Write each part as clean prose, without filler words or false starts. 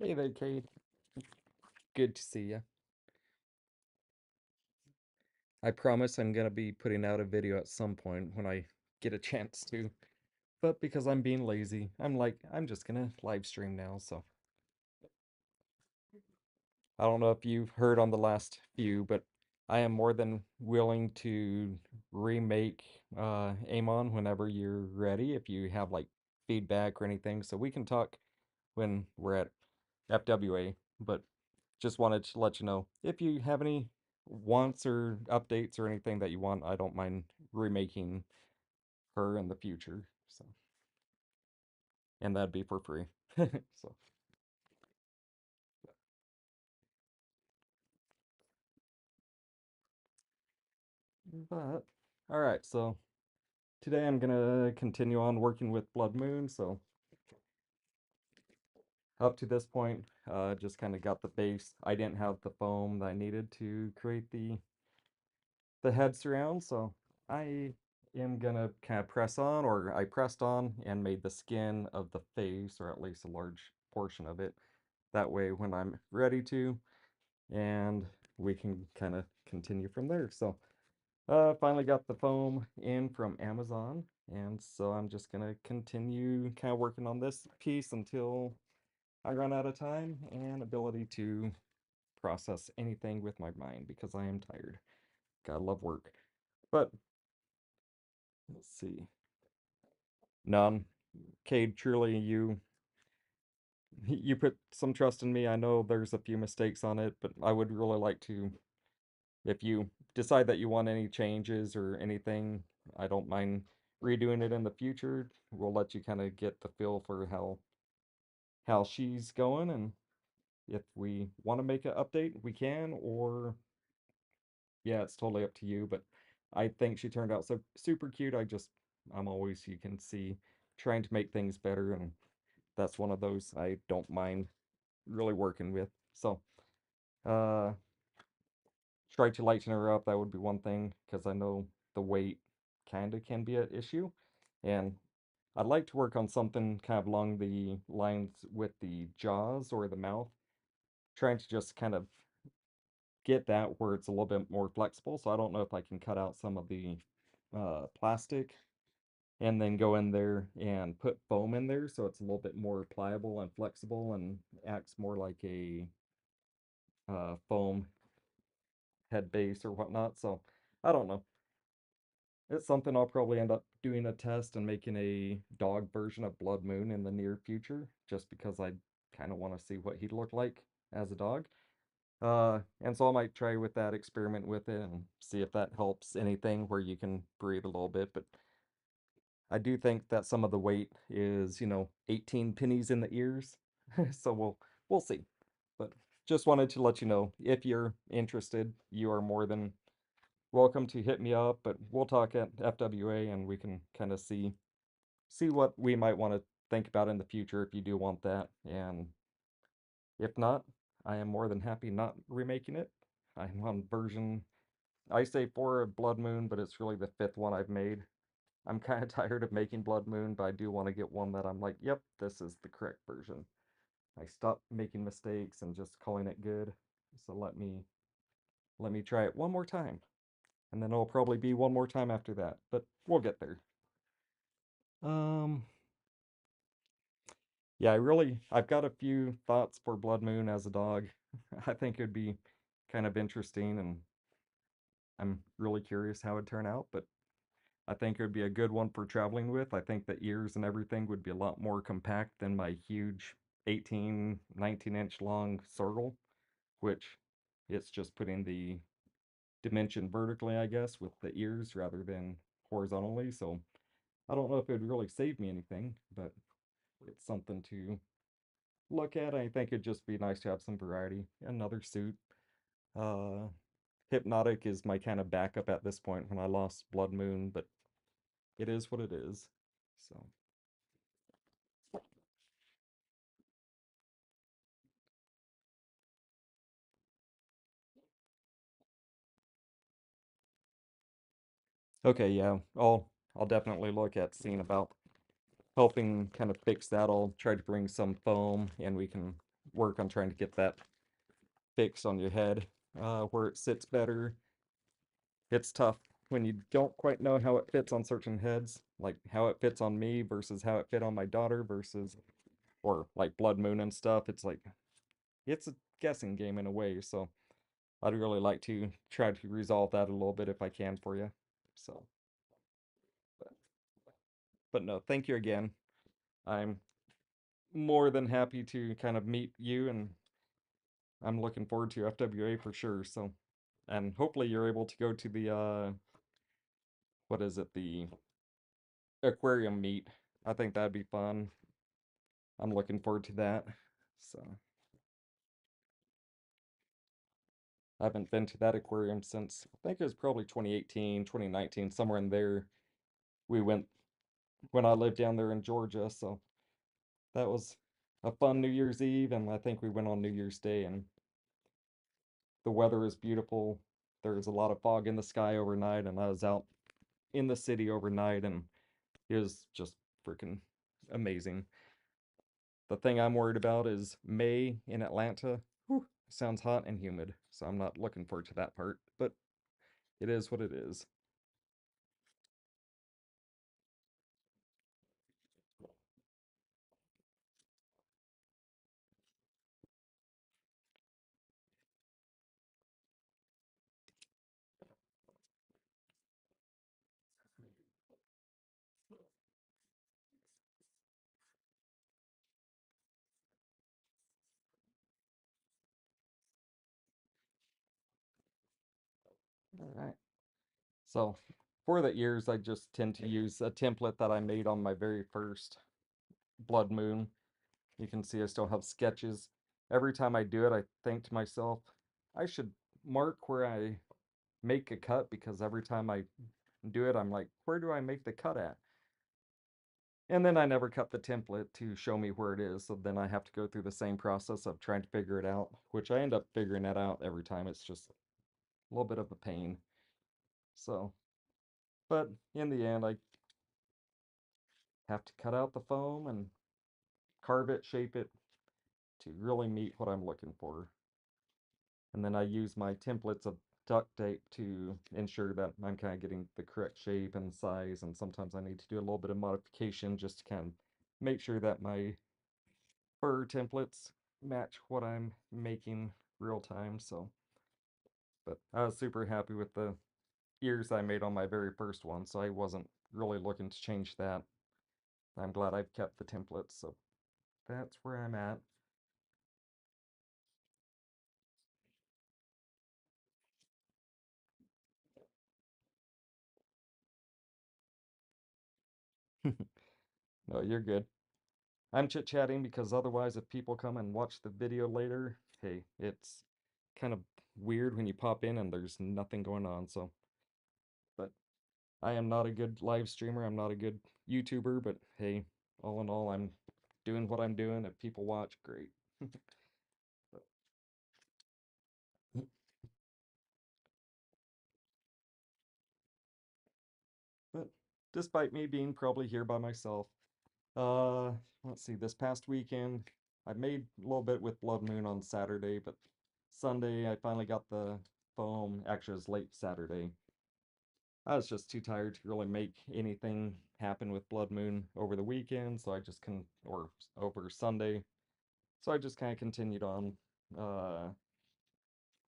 Hey there, Kate. Good to see you. I promise I'm gonna be putting out a video at some point when I get a chance to. But because I'm being lazy, I'm just gonna live stream now, so. I don't know if you've heard on the last few, but I am more than willing to remake Amon whenever you're ready, if you have like feedback or anything, so we can talk when we're at FWA. But just wanted to let you know if you have any wants or updates or anything that you want, I don't mind remaking her in the future. So, and that'd be for free. So, but all right, so today I'm gonna continue on working with Blood Moon. So up to this point, just kind of got the base. I didn't have the foam that I needed to create the head surround, so I am gonna kind of press on, or I pressed on and made the skin of the face, or at least a large portion of it. That way, when I'm ready to, and we can kind of continue from there. So, finally got the foam in from Amazon, and so I'm just gonna continue kind of working on this piece until I run out of time and ability to process anything with my mind because I am tired. Gotta love work. But let's see. None. Cade, truly you put some trust in me. I know there's a few mistakes on it, but I would really like to, if you decide that you want any changes or anything, I don't mind redoing it in the future. We'll let you kind of get the feel for how she's going, and if we want to make an update, we can, or yeah, it's totally up to you. But I think she turned out so super cute. I'm always, you can see, trying to make things better, and that's one of those I don't mind really working with. So, uh, try to lighten her up. That would be one thing because I know the weight kind of can be an issue, and I'd like to work on something kind of along the lines with the jaws or the mouth, trying to just kind of get that where it's a little bit more flexible. So I don't know if I can cut out some of the plastic and then go in there and put foam in there so it's a little bit more pliable and flexible and acts more like a foam head base or whatnot. So I don't know. It's something I'll probably end up doing a test and making a dog version of Blood Moon in the near future, just because I kind of want to see what he'd look like as a dog. And so I might try with that experiment with it and see if that helps anything where you can breathe a little bit. But I do think that some of the weight is, 18 pennies in the ears. So we'll see. But just wanted to let you know if you're interested, you are more than welcome to hit me up, but we'll talk at FWA and we can kind of see what we might want to think about in the future if you do want that. And if not, I am more than happy not remaking it. I'm on version, I say 4 of Blood Moon, but it's really the 5th one I've made. I'm kind of tired of making Blood Moon, but I do want to get one that I'm like, yep, this is the correct version. I stopped making mistakes and just calling it good. So let me try it one more time. And then it'll probably be one more time after that, but we'll get there. Um, yeah, I've got a few thoughts for Blood Moon as a dog. I think it'd be kind of interesting, and I'm really curious how it'd turn out, but I think it would be a good one for traveling with. I think the ears and everything would be a lot more compact than my huge 18, 19-inch long Sorghel, which it's just putting the dimension vertically, I guess, with the ears rather than horizontally. So I don't know if it would really save me anything, but it's something to look at. I think it'd just be nice to have some variety. Another suit. Uh, Hypnotic is my kind of backup at this point when I lost Blood Moon, but it is what it is. So, okay, yeah, I'll definitely look at seeing about helping kind of fix that. I'll try to bring some foam and we can work on trying to get that fixed on your head, where it sits better. It's tough when you don't quite know how it fits on certain heads, like how it fits on me versus how it fit on my daughter versus, or like Blood Moon and stuff. It's like, it's a guessing game in a way, so I'd really like to try to resolve that a little bit if I can for you. So, but, but no, thank you again. I'm more than happy to kind of meet you, and I'm looking forward to FWA for sure. So, and hopefully you're able to go to the what is it, the aquarium meet. I think that'd be fun. I'm looking forward to that. So, I haven't been to that aquarium since I think it was probably 2018, 2019, somewhere in there. We went when I lived down there in Georgia, so that was a fun New Year's Eve, and I think we went on New Year's Day, and the weather was beautiful. There was a lot of fog in the sky overnight, and I was out in the city overnight, and it was just freaking amazing. The thing I'm worried about is May in Atlanta. Whew, sounds hot and humid, so I'm not looking forward to that part, but it is what it is. All right. So for the ears, I just tend to use a template that I made on my very first Blood Moon. You can see I still have sketches. Every time I do it, I think to myself, I should mark where I make a cut, because every time I do it, I'm like, where do I make the cut at? And then I never cut the template to show me where it is, so then I have to go through the same process of trying to figure it out, which I end up figuring that out every time. It's just a little bit of a pain. So, but in the end, I have to cut out the foam and carve it, shape it to really meet what I'm looking for. And then I use my templates of duct tape to ensure that I'm kind of getting the correct shape and size, and sometimes I need to do a little bit of modification just to kind of make sure that my fur templates match what I'm making real time. So, but I was super happy with the ears I made on my very first one, so I wasn't really looking to change that. I'm glad I've kept the templates, so that's where I'm at. No, you're good. I'm chit chatting because otherwise, if people come and watch the video later, hey, it's kind of weird when you pop in and there's nothing going on. So, but I am not a good live streamer. I'm not a good YouTuber, but hey, all in all, I'm doing what I'm doing. If people watch, great. But, but despite me being probably here by myself, uh, let's see, this past weekend, I made a little bit with Blood Moon on Saturday, but Sunday I finally got the foam. Actually, it was late Saturday. I was just too tired to really make anything happen with Blood Moon over the weekend, so I just or over Sunday. So I just kind of continued on, uh,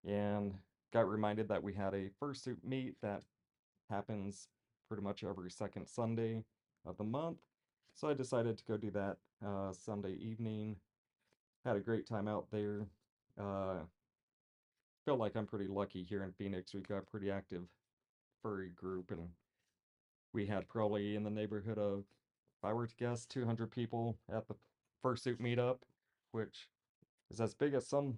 and got reminded that we had a fursuit meet that happens pretty much every second Sunday of the month. So I decided to go do that Sunday evening. Had a great time out there. Uh, feel like I'm pretty lucky here in Phoenix. We've got a pretty active furry group, and we had probably in the neighborhood of, if I were to guess, 200 people at the fursuit meetup, which is as big as some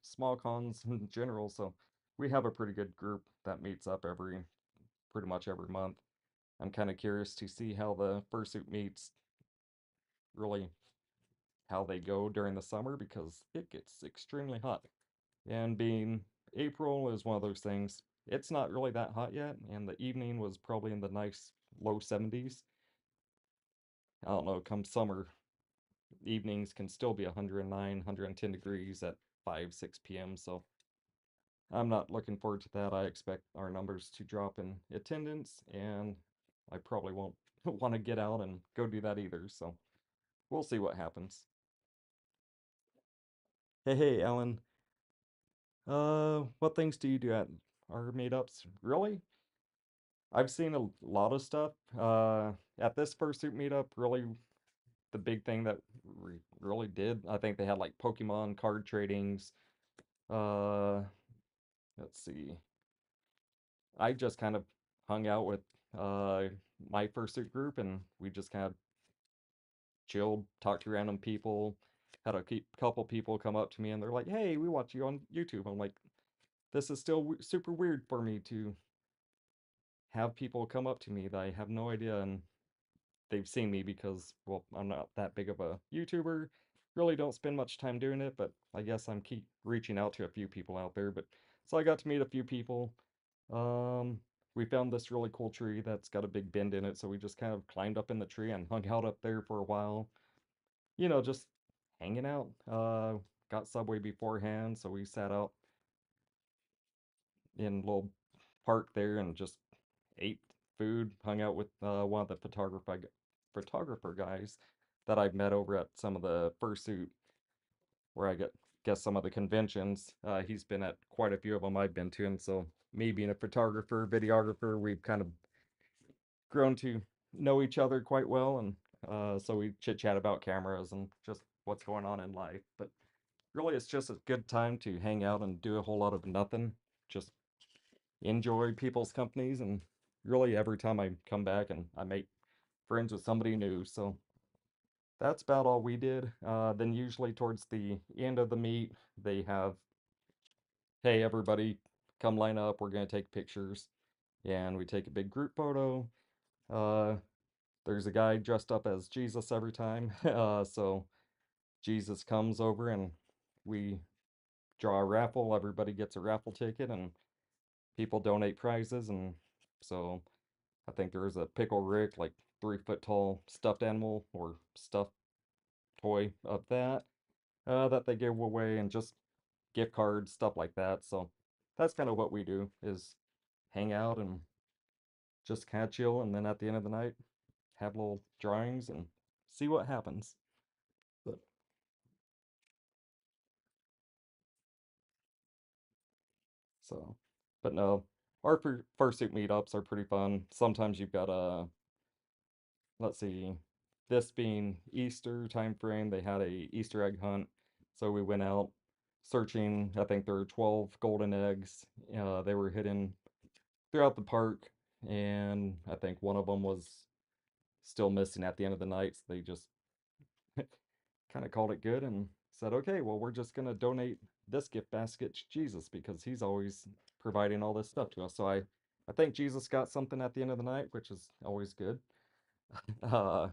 small cons in general. So we have a pretty good group that meets up every pretty much every month. I'm kind of curious to see how the fursuit meets really how they go during the summer, because it gets extremely hot. And being April is one of those things. It's not really that hot yet, and the evening was probably in the nice low 70s. I don't know, come summer, evenings can still be 109, 110 degrees at 5, 6 p.m. So I'm not looking forward to that. I expect our numbers to drop in attendance, and I probably won't want to get out and go do that either. So we'll see what happens. Hey, Ellen. What things do you do at our meetups? Really? I've seen a lot of stuff. At this fursuit meetup, really the big thing that really did, I think they had like Pokemon card tradings. Uh, let's see. I just kind of hung out with uh my fursuit group, and we just kind of chilled, talked to random people. Had a couple people come up to me and they're like, "Hey, we watch you on YouTube." I'm like, "This is still super weird for me to have people come up to me that I have no idea and they've seen me because, well, I'm not that big of a YouTuber. Really don't spend much time doing it, but I guess I'm keep reaching out to a few people out there. But so I got to meet a few people. Um, we found this really cool tree that's got a big bend in it, so we just kind of climbed up in the tree and hung out up there for a while. Just hanging out. Got Subway beforehand, so we sat out in a little park there and just ate food, hung out with one of the photographer guys that I've met over at some of the fursuit where I guess some of the conventions. He's been at quite a few of them I've been to, and so me being a photographer, videographer, we've kind of grown to know each other quite well, and so we chit chat about cameras and just what's going on in life. But really, it's just a good time to hang out and do a whole lot of nothing. Just enjoy people's companies, and really every time I come back and I make friends with somebody new. So that's about all we did. Then usually towards the end of the meet, they have, hey, everybody, come line up. We're gonna take pictures, and we take a big group photo. Uh, there's a guy dressed up as Jesus every time. So Jesus comes over and we draw a raffle. Everybody gets a raffle ticket, and people donate prizes. And so I think there was a Pickle Rick, like 3 foot tall stuffed animal or stuffed toy of that they give away, and just gift cards, stuff like that. So that's kind of what we do is hang out and just kind of chill, and then at the end of the night, have little drawings and see what happens. But so, but no, our fursuit meetups are pretty fun. Sometimes you've got a, let's see, this being Easter time frame, they had a Easter egg hunt. So we went out searching. I think there were 12 golden eggs. They were hidden throughout the park, and I think one of them was still missing at the end of the night. So they just kind of called it good and said, okay, well, we're just going to donate this gift basket to Jesus because he's always providing all this stuff to us. So I think Jesus got something at the end of the night, which is always good. Uh,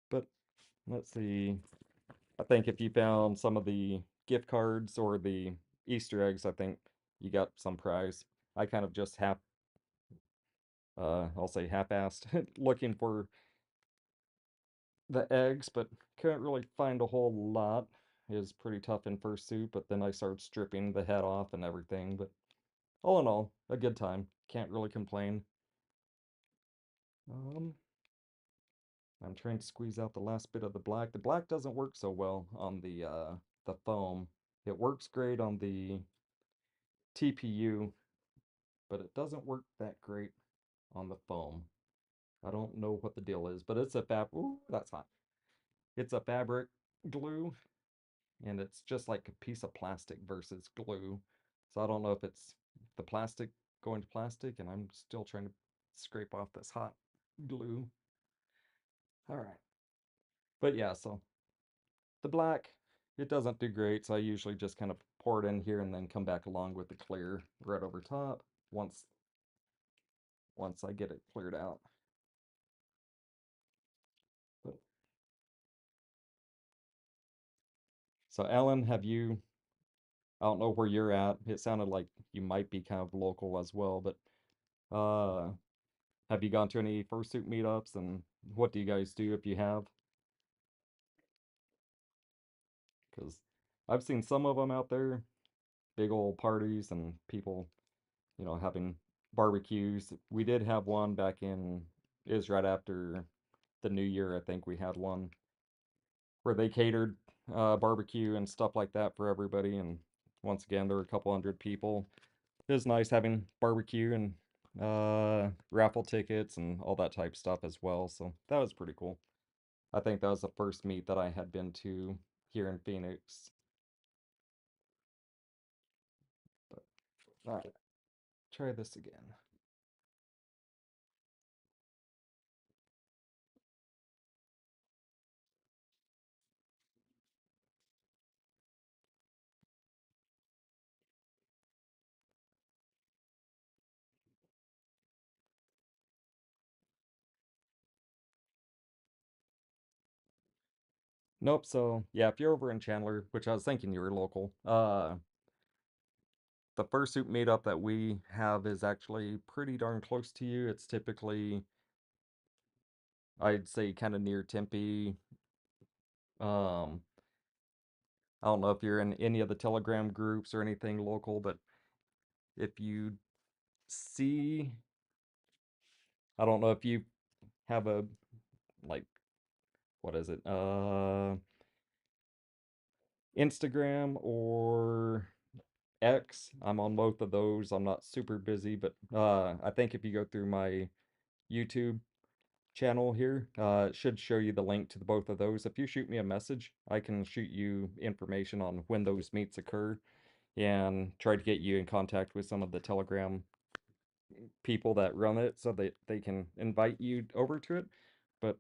but let's see. I think if you found some of the gift cards or the Easter eggs, I think you got some prize. I kind of just I'll say half-assed looking for the eggs, but couldn't really find a whole lot. It was pretty tough in fursuit, but then I started stripping the head off and everything. But all in all, a good time. Can't really complain. Um, I'm trying to squeeze out the last bit of the black. The black doesn't work so well on the foam. It works great on the TPU, but it doesn't work that great on the foam. I don't know what the deal is, but it's a ooh, that's hot. It's a fabric glue, and it's just like a piece of plastic versus glue. So I don't know if it's the plastic going to plastic, and I'm still trying to scrape off this hot glue. All right. But yeah, so the black, it doesn't do great, so I usually just kind of pour it in here and then come back along with the clear right over top once I get it cleared out. But, so Alan, I don't know where you're at. It sounded like you might be kind of local as well, but uh have you gone to any fursuit meetups, and what do you guys do if you have? because I've seen some of them out there, big old parties and people, having barbecues. We did have one back in, it was right after the New Year, I think we had one where they catered barbecue and stuff like that for everybody. And once again, there were a couple hundred people. It was nice having barbecue and raffle tickets and all that type stuff as well. So that was pretty cool. I think that was the first meet that I had been to here in Phoenix. But all right, try this again. Nope. So yeah, if you're over in Chandler, which I was thinking you were local, the fursuit meetup that we have is actually pretty darn close to you. It's typically, I'd say, kind of near Tempe. Um, I don't know if you're in any of the Telegram groups or anything local, but if you see, I don't know if you have a, like, what is it? Instagram or X. I'm on both of those. I'm not super busy, but I think if you go through my YouTube channel here, it should show you the link to both of those. If you shoot me a message, I can shoot you information on when those meets occur and try to get you in contact with some of the Telegram people that run it so that they can invite you over to it. But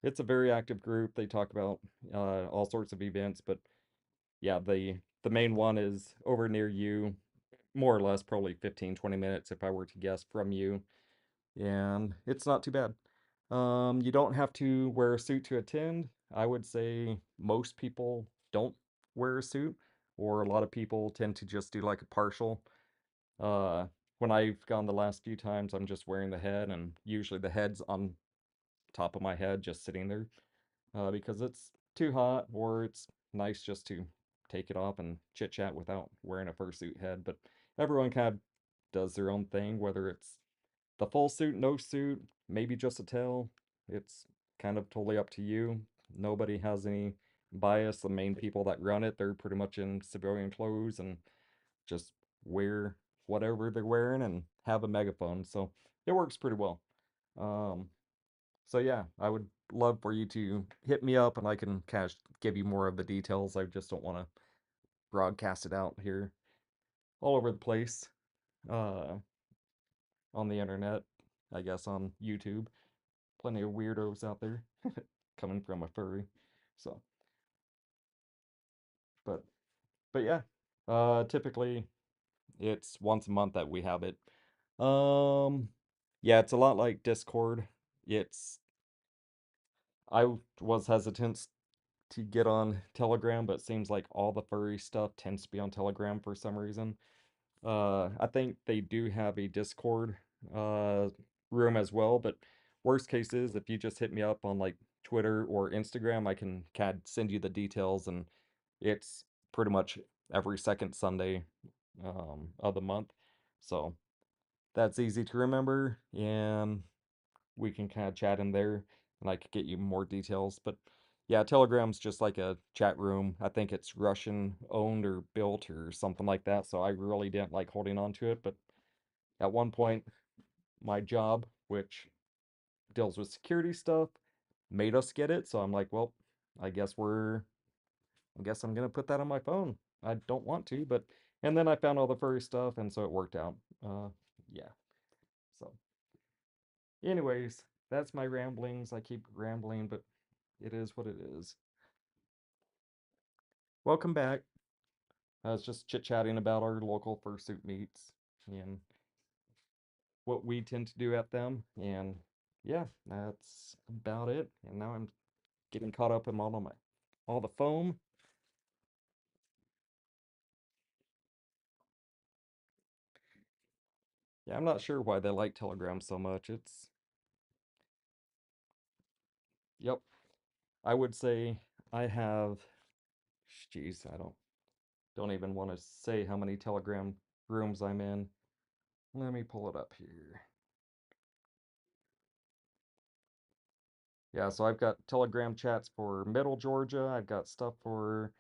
it's a very active group. They talk about all sorts of events, but yeah, the main one is over near you, more or less probably 15-20 minutes if I were to guess from you, and it's not too bad. You don't have to wear a suit to attend. I would say most people don't wear a suit, or a lot of people tend to just do like a partial. Uh, when I've gone the last few times, I'm just wearing the head, and usually the head's on top of my head, just sitting there, because it's too hot, or it's nice just to take it off and chit chat without wearing a fursuit head. But everyone kind of does their own thing, whether it's the full suit, no suit, maybe just a tail. It's kind of totally up to you. Nobody has any bias. The main people that run it, they're pretty much in civilian clothes and just wear whatever they're wearing and have a megaphone. So it works pretty well. Um, so yeah, I would love for you to hit me up and I can kind of give you more of the details. I just don't want to broadcast it out here all over the place uh, on the internet, I guess on YouTube. Plenty of weirdos out there coming from a furry. So, but but yeah, typically it's once a month that we have it. Um, yeah, it's a lot like Discord. It's I was hesitant to get on Telegram, but it seems like all the furry stuff tends to be on Telegram for some reason. I think they do have a Discord uh room as well, but worst case is if you just hit me up on like Twitter or Instagram, I can kind of send you the details, and it's pretty much every second Sunday of the month. So that's easy to remember, and we can kind of chat in there and I could get you more details. But yeah, Telegram's just like a chat room. I think it's Russian owned or built or something like that. So I really didn't like holding on to it. But at one point, my job, which deals with security stuff, made us get it. So I'm like, well, I guess I guess I'm gonna put that on my phone. I don't want to, but and then I found all the furry stuff, and so it worked out. Yeah. So, anyways, that's my ramblings. I keep rambling, but it is what it is. Welcome back. I was just chit-chatting about our local fursuit meets and what we tend to do at them. And yeah, that's about it. And now I'm getting caught up in all the foam. Yeah, I'm not sure why they like Telegram so much. Yep. I would say I have Jeez, I don't even want to say how many Telegram rooms I'm in. Let me pull it up here. Yeah, so I've got Telegram chats for Middle Georgia. I've got stuff for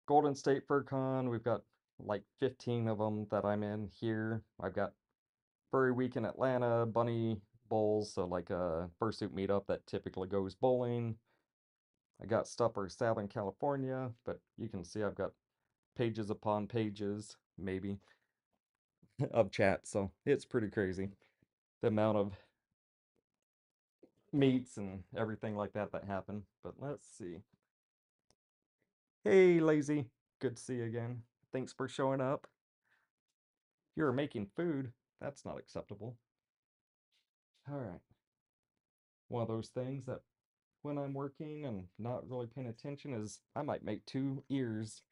Golden State FurCon. We've got like 15 of them that I'm in here. I've got Furry Week in Atlanta, Bunny Bowls, so like a fursuit meetup that typically goes bowling. I got stuff for Southern California, but you can see I've got pages upon pages, maybe, of chat, so it's pretty crazy. The amount of meets and everything like that that happen. But let's see. Hey, Lazy. Good to see you again. Thanks for showing up. You're making food. That's not acceptable. All right. One of those things that when I'm working and not really paying attention is I might make two ears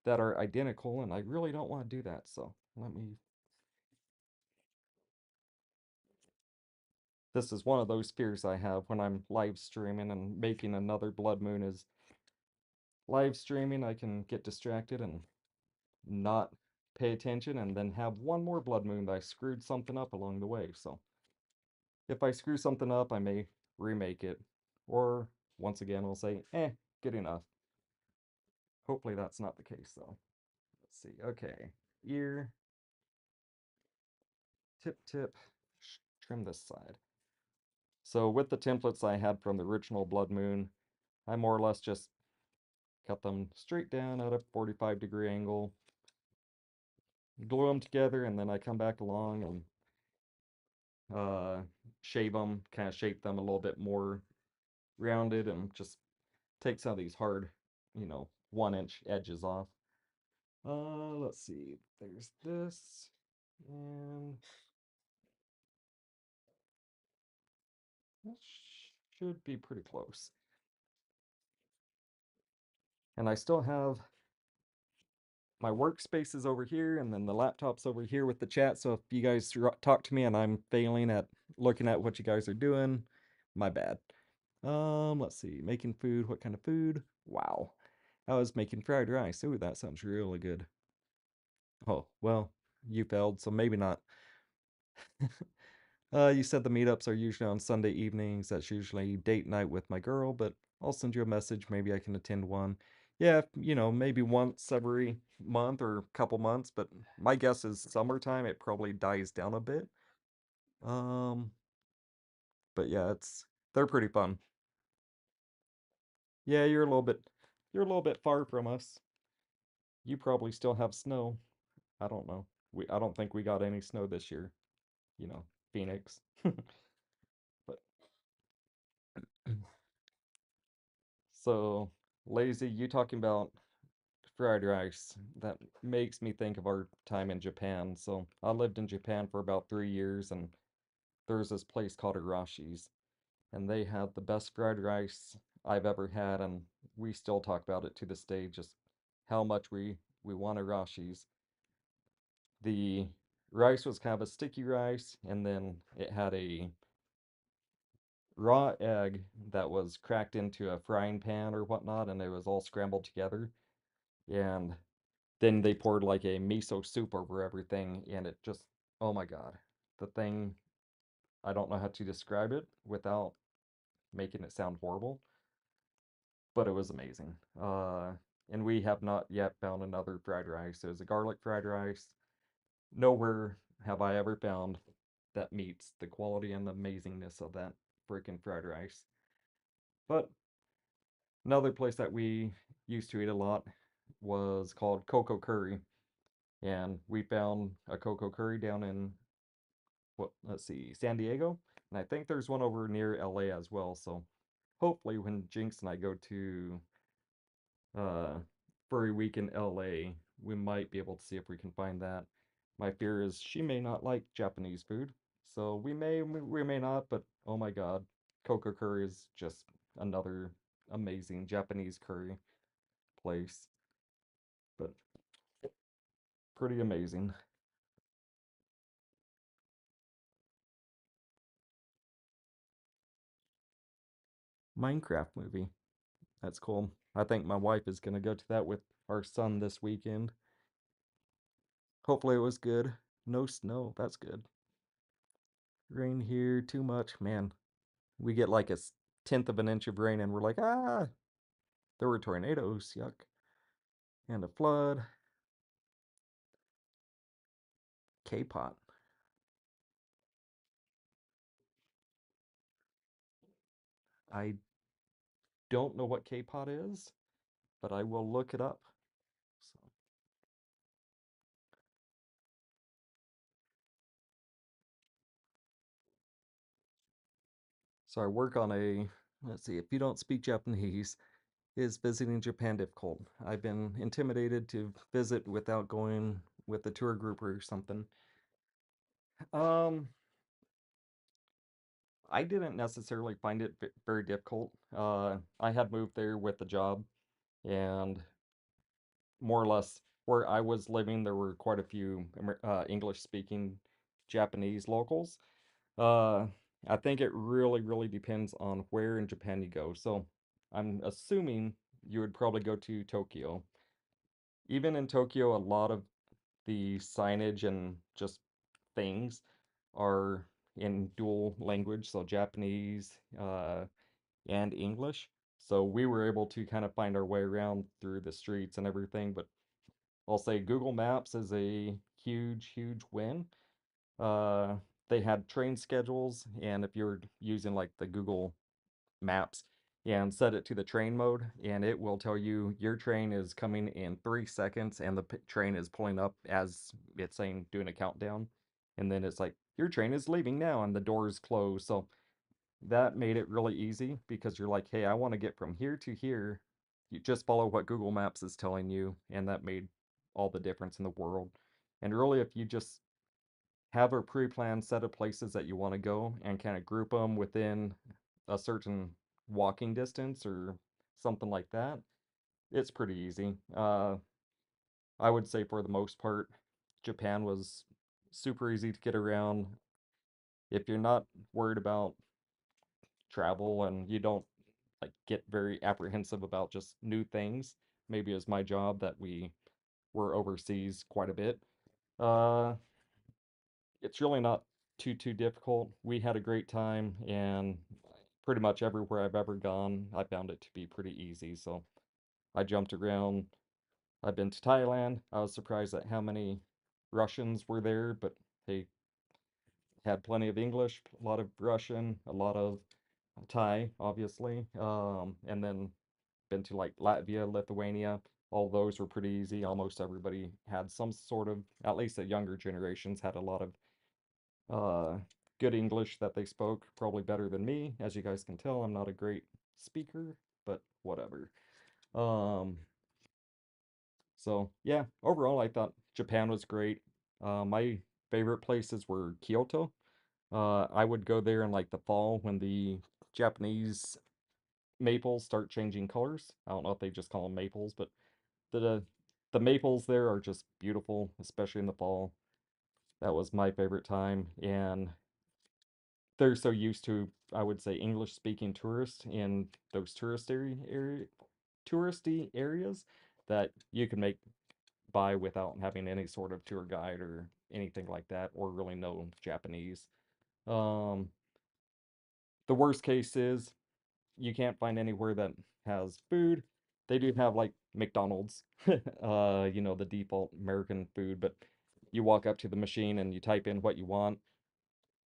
that are identical, and I really don't want to do that. So let me. This is one of those fears I have when I'm live streaming and making another blood moon is live streaming. I can get distracted and not pay attention and then have one more blood moon that I screwed something up along the way. So if I screw something up, I may remake it. Or once again, I'll say, good enough. Hopefully that's not the case though. Let's see. Okay. Ear, tip, trim this side. So with the templates I had from the original Blood Moon, I more or less just cut them straight down at a 45-degree angle, glue them together, and then I come back along and uh, shave them, kind of shape them a little bit more rounded, and just take some of these hard, 1-inch edges off. Let's see. There's this, and that should be pretty close. And I still have my workspace is over here, and then the laptop's over here with the chat. So if you guys talk to me and I'm failing at looking at what you guys are doing, my bad. Let's see. Making food. What kind of food? Wow. I was making fried rice. Ooh, that sounds really good. Oh, well, you failed, so maybe not. You said the meetups are usually on Sunday evenings. That's usually date night with my girl, but I'll send you a message. Maybe I can attend one. Yeah, maybe once every month or couple months, but my guess is summertime it probably dies down a bit. Um, but yeah, they're pretty fun. Yeah, you're a little bit far from us. You probably still have snow. I don't know. I don't think we got any snow this year, you know, Phoenix. But so lazy, you talking about fried rice, that makes me think of our time in Japan. So I lived in Japan for about 3 years, and there's this place called Arashi's, and they had the best fried rice I've ever had, and we still talk about it to this day, just how much we want Arashi's. The rice was kind of a sticky rice, and then it had a raw egg that was cracked into a frying pan or whatnot, and it was all scrambled together. And then they poured like a miso soup over everything, and it just, oh my God. The thing, I don't know how to describe it without making it sound horrible, but it was amazing. And we have not yet found another fried rice. It was a garlic fried rice. Nowhere have I ever found that meets the quality and the amazingness of that freaking fried rice. But another place that we used to eat a lot was called Coco Curry, and we found a Coco Curry down in let's see, San Diego, and I think there's one over near LA as well. So hopefully, when Jinx and I go to uh, Furry Week in LA, we might be able to see if we can find that. My fear is she may not like Japanese food, so we may not. But oh my God, Coco Curry is just another amazing Japanese curry place, but pretty amazing. Minecraft movie. That's cool. I think my wife is gonna go to that with our son this weekend. Hopefully it was good. No snow, that's good. Rain here, too much. Man, we get like a tenth of an inch of rain and we're like, ah, there were tornadoes, yuck. And a flood. K-pot. I don't know what K-pot is, but I will look it up. So, so I work on a, let's see, if you don't speak Japanese, is visiting Japan difficult? I've been intimidated to visit without going with a tour group or something. Um, I didn't necessarily find it very difficult. I had moved there with a job, and more or less where I was living, there were quite a few English-speaking Japanese locals. Uh, I think it really depends on where in Japan you go. So I'm assuming you would probably go to Tokyo. Even in Tokyo, a lot of the signage and just things are in dual language, so Japanese and English. So we were able to kind of find our way around through the streets and everything, but I'll say Google Maps is a huge win. Uh, they had train schedules, and if you're using like the Google Maps and set it to the train mode, and it will tell you your train is coming in 3 seconds, and the train is pulling up as it's saying doing a countdown, and then it's like your train is leaving now, and the doors close. So that made it really easy because you're like, hey, I want to get from here to here. You just follow what Google Maps is telling you, and that made all the difference in the world. And really, if you just have a pre-planned set of places that you want to go and kind of group them within a certain walking distance or something like that, it's pretty easy. I would say for the most part, Japan was super easy to get around. If you're not worried about travel and you don't like get very apprehensive about just new things, maybe it's my job that we were overseas quite a bit. Uh, it's really not too difficult. We had a great time, and pretty much everywhere I've ever gone, I found it to be pretty easy. So I jumped around. I've been to Thailand. I was surprised at how many Russians were there, but they had plenty of English, a lot of Russian, a lot of Thai, obviously. And then been to like Latvia, Lithuania. All those were pretty easy. Almost everybody had some sort of, at least the younger generations, had a lot of uh, good English that they spoke, probably better than me. As you guys can tell, I'm not a great speaker, but whatever. Um, so yeah, overall, I thought Japan was great. My favorite places were Kyoto. I would go there in like the fall when the Japanese maples start changing colors. I don't know if they just call them maples, but the the maples there are just beautiful, especially in the fall. That was my favorite time, and they're so used to, I would say, English speaking tourists in those touristy areas that you can make by without having any sort of tour guide or anything like that, or really know Japanese. Um, the worst case is you can't find anywhere that has food. They do have like McDonald's, the default American food, but you walk up to the machine and you type in what you want.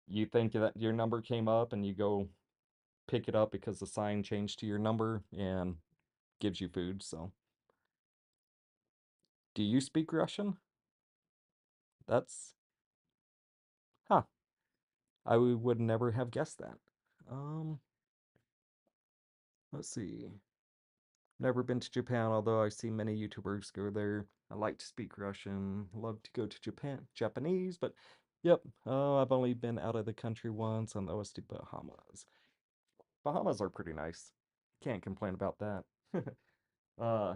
You think that your number came up and you go pick it up because the sign changed to your number and gives you food. So, do you speak Russian? That's, huh, would never have guessed that. Um, let's see. Never been to Japan, although I see many YouTubers go there. I like to speak Russian. Love to go to Japanese, but yep, I've only been out of the country once, and that was to Bahamas. Bahamas are pretty nice. Can't complain about that. Uh,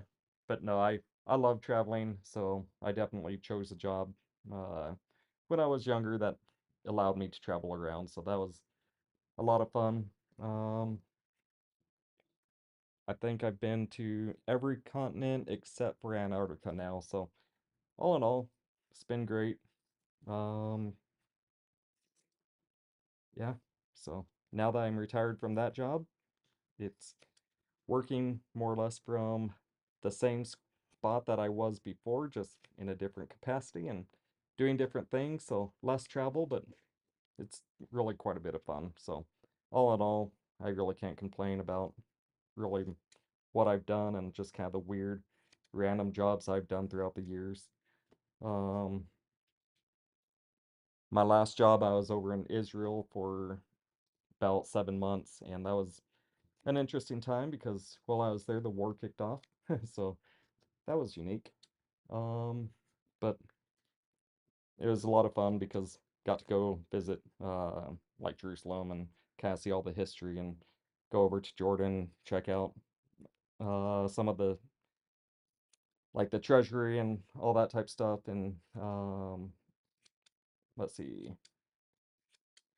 but no, I love traveling, so I definitely chose a job uh, when I was younger that allowed me to travel around. So that was a lot of fun. Um, I think I've been to every continent except for Antarctica now, so all in all, it's been great. Um, yeah, so now that I'm retired from that job, it's working more or less from the same spot that I was before, just in a different capacity and doing different things, so less travel, but it's really quite a bit of fun. So, all in all, I really can't complain about really what I've done and just kind of the weird, random jobs I've done throughout the years. Um, my last job, I was over in Israel for about 7 months, and that was an interesting time because while I was there, the war kicked off, so that was unique. Um, but it was a lot of fun because got to go visit like Jerusalem and kind of see all the history and go over to Jordan, check out some of the like the treasury and all that type stuff and let's see,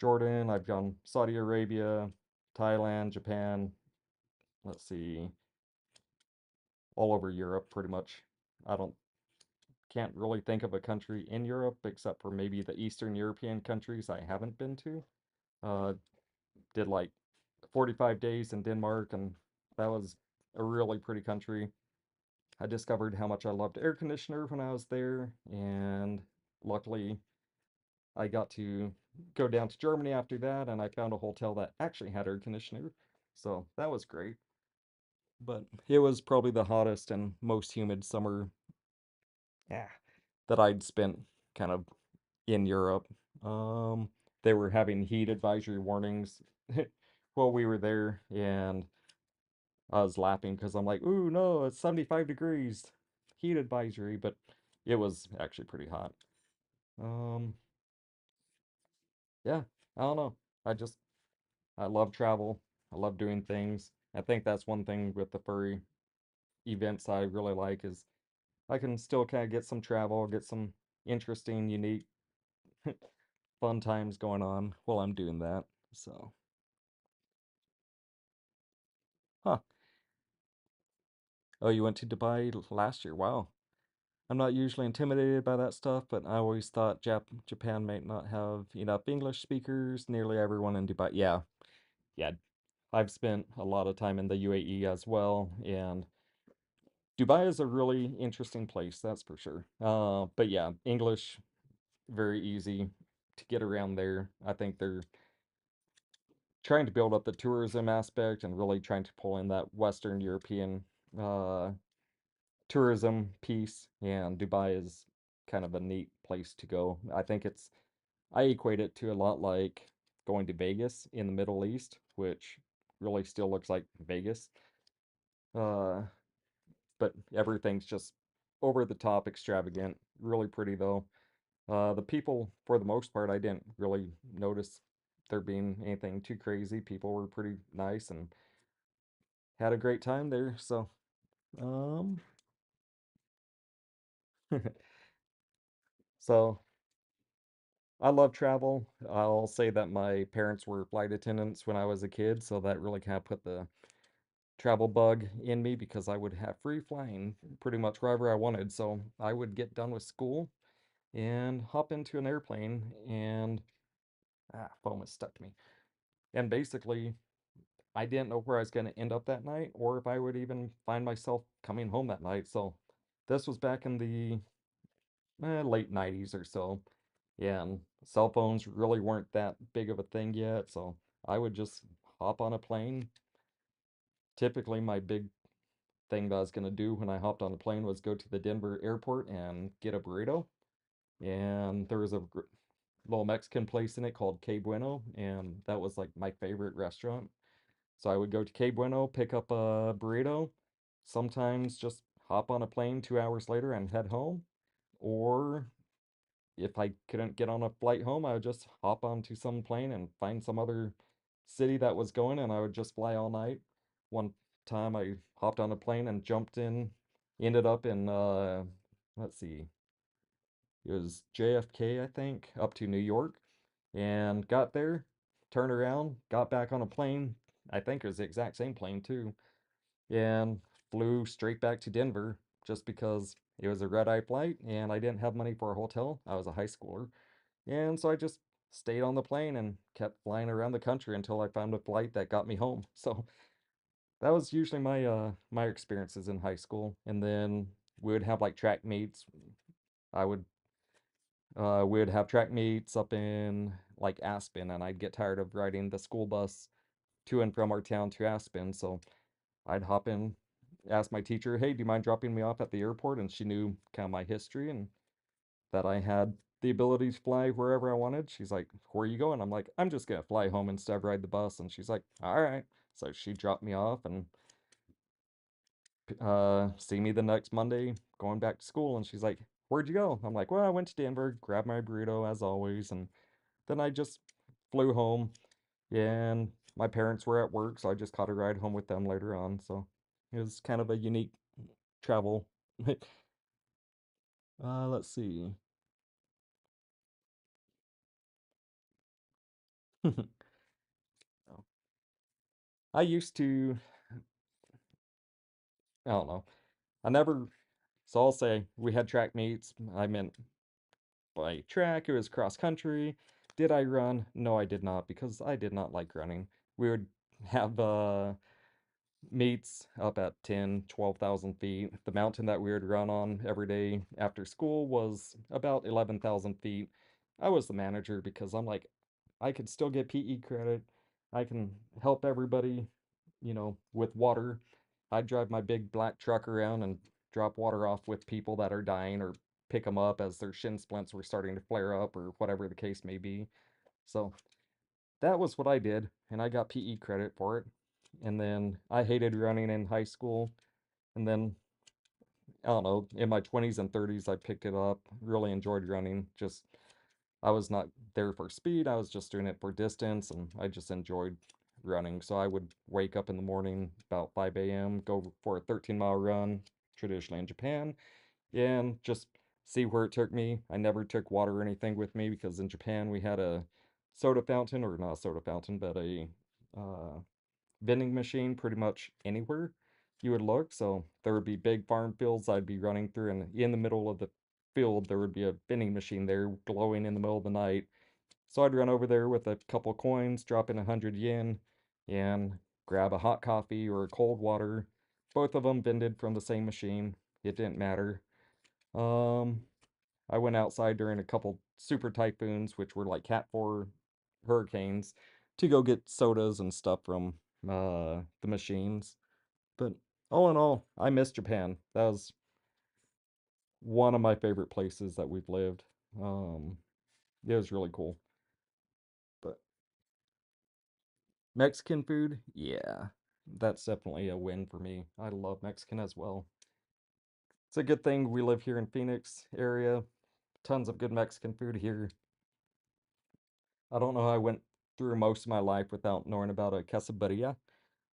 Jordan, I've gone Saudi Arabia, Thailand, Japan, let's see, all over Europe pretty much. I don't can't really think of a country in Europe except for maybe the Eastern European countries I haven't been to. Uh, did like 45 days in Denmark, and that was a really pretty country. I discovered how much I loved air conditioner when I was there, and luckily I got to go down to Germany after that, and I found a hotel that actually had air conditioner, so that was great. But it was probably the hottest and most humid summer, yeah, that I'd spent kind of in Europe. Um, they were having heat advisory warnings while we were there, and I was laughing because I'm like, ooh, no, it's 75 degrees, heat advisory, but it was actually pretty hot. Um, yeah, I don't know. I just, I love travel. I love doing things. I think that's one thing with the furry events I really like is I can still kind of get some travel, get some interesting, unique, fun times going on while I'm doing that. So, huh. Oh, you went to Dubai last year. Wow. I'm not usually intimidated by that stuff, but I always thought Japan might not have enough English speakers. Nearly everyone in Dubai. Yeah, yeah. I've spent a lot of time in the UAE as well, and Dubai is a really interesting place, that's for sure. But yeah, English very easy to get around there. I think they're trying to build up the tourism aspect and really trying to pull in that Western European uh, tourism piece, and Dubai is kind of a neat place to go. I equate it to a lot like going to Vegas in the Middle East, which really still looks like Vegas. Uh, but everything's just over the top, extravagant, really pretty though. The people, for the most part, I didn't really notice there being anything too crazy. People were pretty nice and had a great time there. So, um, so I love travel. I'll say that my parents were flight attendants when I was a kid, so that really kind of put the travel bug in me because I would have free flying pretty much wherever I wanted. So I would get done with school and hop into an airplane and foam has stuck to me. And basically, I didn't know where I was going to end up that night or if I would even find myself coming home that night. So this was back in the late 90s or so. Yeah, and cell phones really weren't that big of a thing yet, so I would just hop on a plane. Typically, my big thing that I was going to do when I hopped on the plane was go to the Denver airport and get a burrito. And there was a little Mexican place in it called Que Bueno, and that was like my favorite restaurant. So I would go to Que Bueno, pick up a burrito, sometimes just hop on a plane 2 hours later and head home, or if I couldn't get on a flight home, I would just hop onto some plane and find some other city that was going, and I would just fly all night. One time I hopped on a plane and jumped in, ended up in, let's see, it was JFK, I think, up to New York, and got there, turned around, got back on a plane. I think it was the exact same plane too, and flew straight back to Denver just because it was a red-eye flight and I didn't have money for a hotel. I was a high schooler. And so I just stayed on the plane and kept flying around the country until I found a flight that got me home. So that was usually my experiences in high school. And then we would have like track meets. I would we would have track meets up in like Aspen, and I'd get tired of riding the school bus to and from our town to Aspen, so I'd hop in, ask my teacher, "Hey, do you mind dropping me off at the airport?" And she knew kind of my history and that I had the ability to fly wherever I wanted. She's like, "Where are you going?" I'm like, "I'm just gonna fly home instead of ride the bus." And she's like, "All right." So she dropped me off and see me the next Monday going back to school. And she's like, "Where'd you go?" I'm like, "Well, I went to Denver, grabbed my burrito as always, and then I just flew home. And my parents were at work, so I just caught a ride home with them later on. So it was kind of a unique travel. Let's see. I used to, I don't know. I never, so I'll say we had track meets. I meant by track, it was cross country. Did I run? No, I did not because I did not like running. We would have meets up at 10, 12,000 feet. The mountain that we would run on every day after school was about 11,000 feet. I was the manager because I'm like, I could still get PE credit. I can help everybody, with water. I'd drive my big black truck around and drop water off with people that are dying or pick them up as their shin splints were starting to flare up or whatever the case may be. So that was what I did, and I got PE credit for it. And then I hated running in high school. And then, I don't know, in my 20s and 30s, I picked it up, really enjoyed running. Just, I was not there for speed, I was just doing it for distance, and I just enjoyed running. So I would wake up in the morning about 5 a.m., go for a 13-mile run, traditionally in Japan, and just see where it took me. I never took water or anything with me because in Japan we had a soda fountain, or not a soda fountain, but a uh, vending machine pretty much anywhere you would look. So there would be big farm fields I'd be running through, and in the middle of the field there would be a vending machine there glowing in the middle of the night. So I'd run over there with a couple coins, drop in 100 yen, and grab a hot coffee or a cold water. Both of them vended from the same machine. It didn't matter. Um, I went outside during a couple super typhoons, which were like Cat 4 hurricanes, to go get sodas and stuff from the machines. But all in all, I miss Japan. That was one of my favorite places that we've lived. Um, it was really cool. But Mexican food, yeah, that's definitely a win for me. I love Mexican as well. It's a good thing we live here in Phoenix area. Tons of good Mexican food here. I don't know how I went through most of my life without knowing about a quesadilla.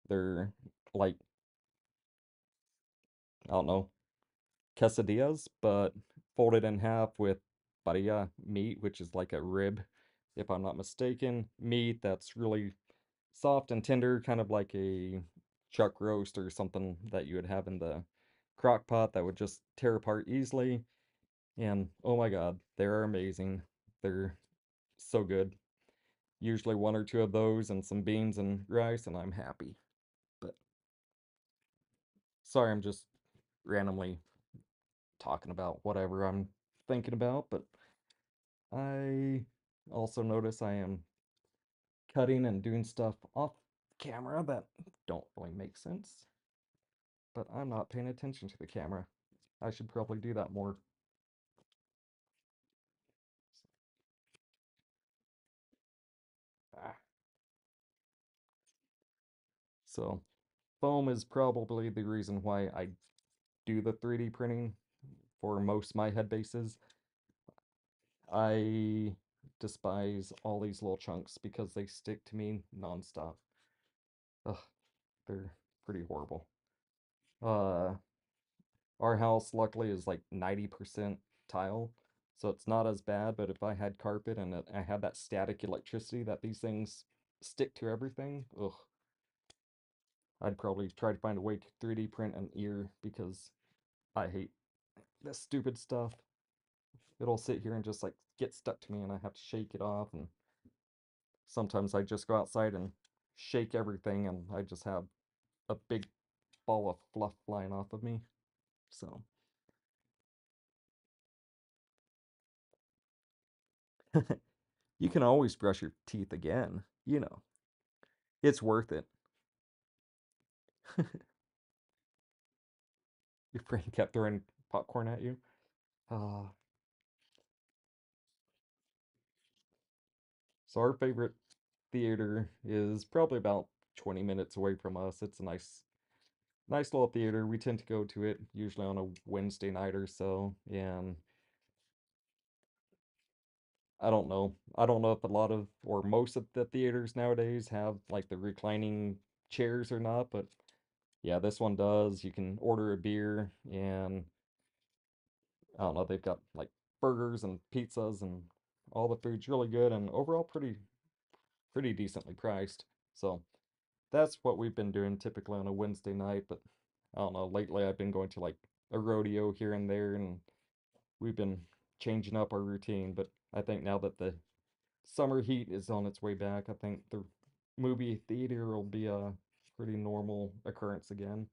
They're like, I don't know, quesadillas, but folded in half with barilla meat, which is like a rib, if I'm not mistaken. Meat that's really soft and tender, kind of like a chuck roast or something that you would have in the crock pot that would just tear apart easily. And oh my God, they're amazing. They're so good. Usually one or two of those and some beans and rice, and I'm happy. But sorry, I'm just randomly talking about whatever I'm thinking about. But I also notice I am cutting and doing stuff off camera that don't really make sense, but I'm not paying attention to the camera. I should probably do that more. Ah. So, foam is probably the reason why I do the 3D printing for most of my head bases. I despise all these little chunks because they stick to me nonstop. Ugh, they're pretty horrible. Uh, our house luckily is like 90% tile, so it's not as bad, but if I had carpet and I had that static electricity that these things stick to everything, ugh. I'd probably try to find a way to 3D print an ear because I hate this stupid stuff. It'll sit here and just like get stuck to me and I have to shake it off, and sometimes I just go outside and shake everything and I just have a big ball of fluff flying off of me. So, you can always brush your teeth again, you know. It's worth it. Your friend kept throwing popcorn at you. Uh, so our favorite theater is probably about 20 minutes away from us. It's a nice little theater. We tend to go to it usually on a Wednesday night or so. And I don't know. I don't know if a lot of or most of the theaters nowadays have like the reclining chairs or not, but yeah, this one does. You can order a beer and I don't know, they've got like burgers and pizzas and all the food's really good and overall pretty decently priced. So that's what we've been doing typically on a Wednesday night, but I don't know, lately I've been going to like a rodeo here and there and we've been changing up our routine, but I think now that the summer heat is on its way back, I think the movie theater will be a pretty normal occurrence again.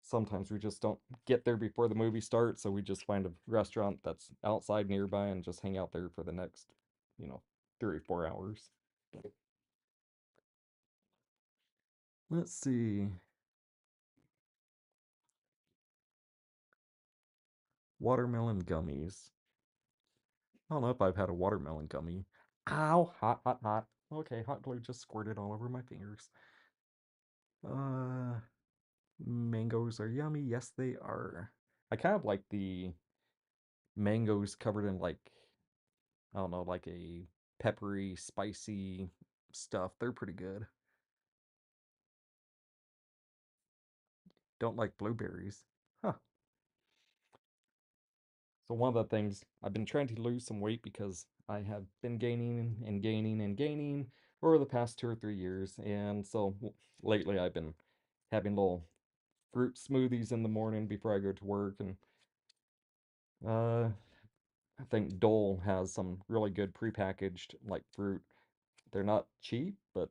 Sometimes we just don't get there before the movie starts, so we just find a restaurant that's outside nearby and just hang out there for the next, you know, 3 or 4 hours. Let's see. Watermelon gummies. I don't know if I've had a watermelon gummy. Ow, hot, hot, hot. Okay, hot glue just squirted all over my fingers. Uh, Mangoes are yummy. Yes, they are. I kind of like the mangoes covered in like, I don't know, like a peppery, spicy stuff. They're pretty good. Don't like blueberries. Huh. So one of the things I've been trying to lose some weight because I have been gaining and gaining and gaining over the past 2 or 3 years. And so lately I've been having little fruit smoothies in the morning before I go to work. And uh, I think Dole has some really good prepackaged like fruit. They're not cheap, but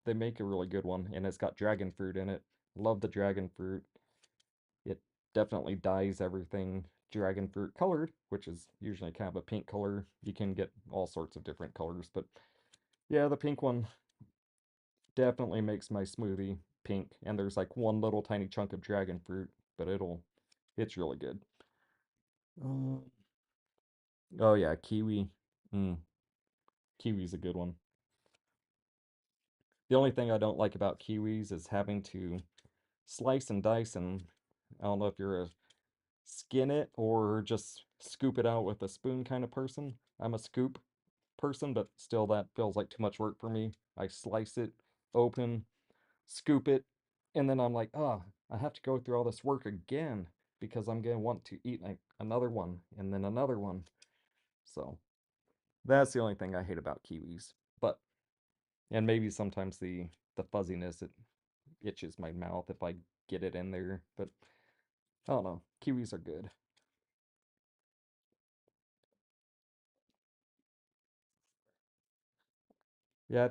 they make a really good one. And it's got dragon fruit in it. Love the dragon fruit. It definitely dyes everything dragon fruit colored, which is usually kind of a pink color. You can get all sorts of different colors, but yeah, the pink one definitely makes my smoothie pink. And there's like one little tiny chunk of dragon fruit, but it's really good. Um, oh yeah, kiwi. Mm, kiwi's a good one. The only thing I don't like about kiwis is having to slice and dice, and I don't know if you're a skin it or just scoop it out with a spoon kind of person. I'm a scoop person, but still that feels like too much work for me. I slice it open, scoop it, and then I'm like, oh, I have to go through all this work again because I'm gonna want to eat like another one and then another one. So that's the only thing I hate about kiwis. But and maybe sometimes the fuzziness it itches my mouth if I get it in there. But I don't know. Kiwis are good. Yeah,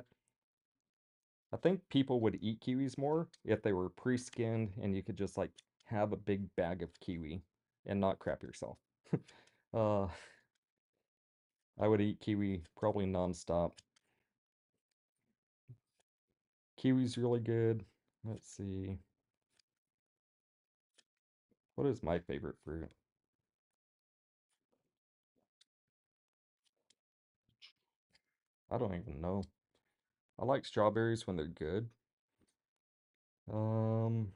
I think people would eat kiwis more if they were pre-skinned and you could just like have a big bag of kiwi and not crap yourself. Uh, I would eat kiwi probably nonstop. Kiwi's really good. Let's see. What is my favorite fruit? I don't even know. I like strawberries when they're good. Um,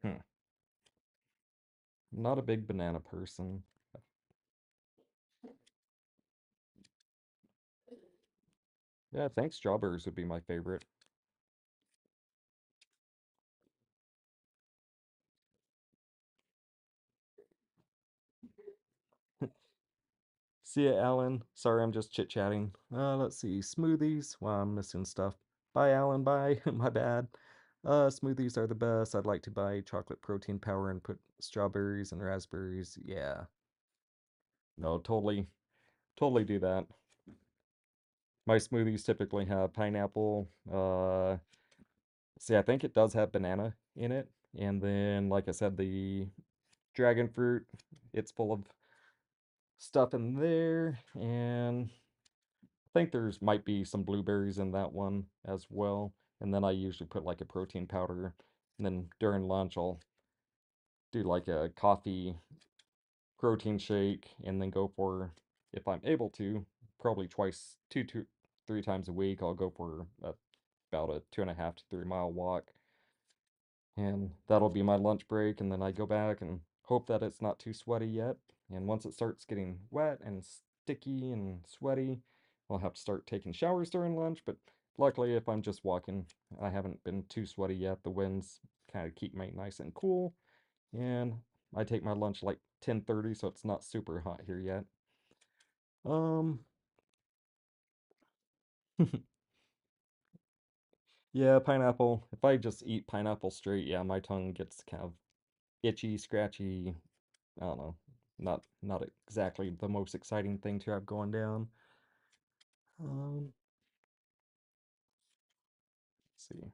hmm. Not a big banana person. Yeah, I think strawberries would be my favorite. See ya, Alan. Sorry, I'm just chit-chatting. Let's see. Smoothies. Wow, I'm missing stuff. Bye, Alan. Bye. My bad. Smoothies are the best. I'd like to buy chocolate protein powder and put strawberries and raspberries. Yeah. No, totally do that. My smoothies typically have pineapple. See, I think it does have banana in it. And then, like I said, the dragon fruit, it's full of stuff in there. And I think there's might be some blueberries in that one as well. And then I usually put like a protein powder. And then during lunch, I'll do like a coffee protein shake and then go for, if I'm able to, probably twice, two, 3 times a week, I'll go for about a 2.5 to 3 mile walk. And that'll be my lunch break. And then I go back and hope that it's not too sweaty yet. And once it starts getting wet and sticky and sweaty, I'll have to start taking showers during lunch. But luckily, if I'm just walking, I haven't been too sweaty yet. The winds kind of keep me nice and cool. And I take my lunch like 10:30, so it's not super hot here yet. Um, yeah, pineapple. If I just eat pineapple straight, yeah, my tongue gets kind of itchy, scratchy. I don't know. Not exactly the most exciting thing to have going down. Um, let's see.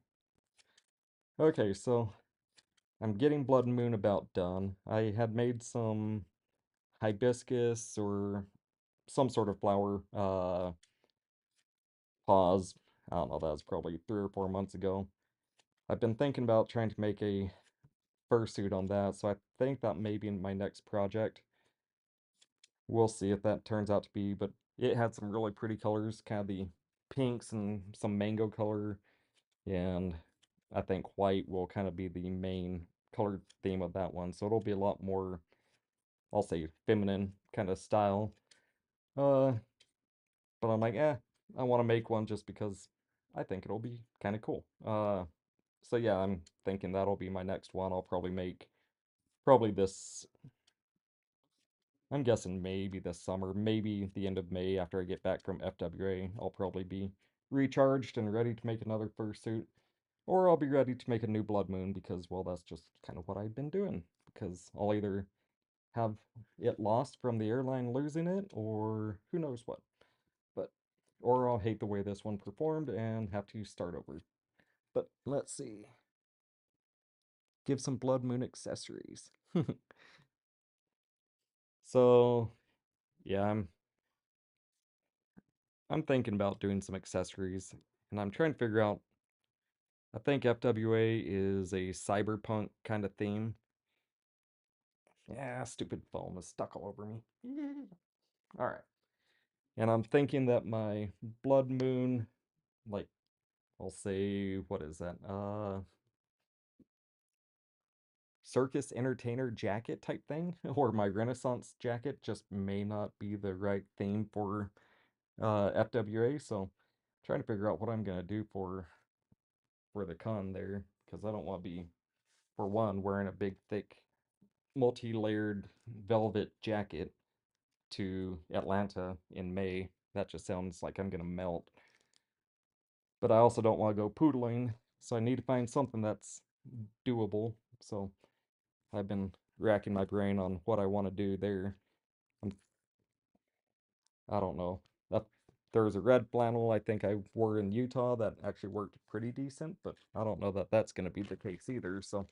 Okay, so I'm getting Blood Moon about done. I had made some hibiscus or some sort of flower pause. I don't know, that was probably 3 or 4 months ago. I've been thinking about trying to make a fursuit on that, so I think that may be in my next project. We'll see if that turns out to be, but it had some really pretty colors, kind of the pinks and some mango color, and I think white will kind of be the main color theme of that one. So it'll be a lot more, I'll say, feminine kind of style. Uh, but I'm like, I want to make one just because I think it'll be kind of cool. So yeah, I'm thinking that'll be my next one. I'll probably make probably this. I'm guessing maybe this summer, maybe the end of May after I get back from FWA. I'll probably be recharged and ready to make another fursuit. Or I'll be ready to make a new Blood Moon because, well, that's just kind of what I've been doing. Because I'll either have it lost from the airline losing it, or who knows what. But, or I'll hate the way this one performed and have to start over. But let's see. Give some Blood Moon accessories. So, yeah, I'm thinking about doing some accessories, and I'm trying to figure out. I think FWA is a cyberpunk kind of theme. Yeah, stupid phone is stuck all over me. All right. And I'm thinking that my Blood Moon, like, I'll say, what is that? Circus entertainer jacket type thing, or my Renaissance jacket just may not be the right theme for FWA. So, trying to figure out what I'm gonna do for the con there, because I don't want to be, for one, wearing a big thick multi-layered velvet jacket to Atlanta in May. That just sounds like I'm gonna melt. But I also don't want to go poodling, so I need to find something that's doable. So I've been racking my brain on what I want to do there. I'm, I don't know. That, there was a red flannel I think I wore in Utah that actually worked pretty decent, but I don't know that that's going to be the case either. So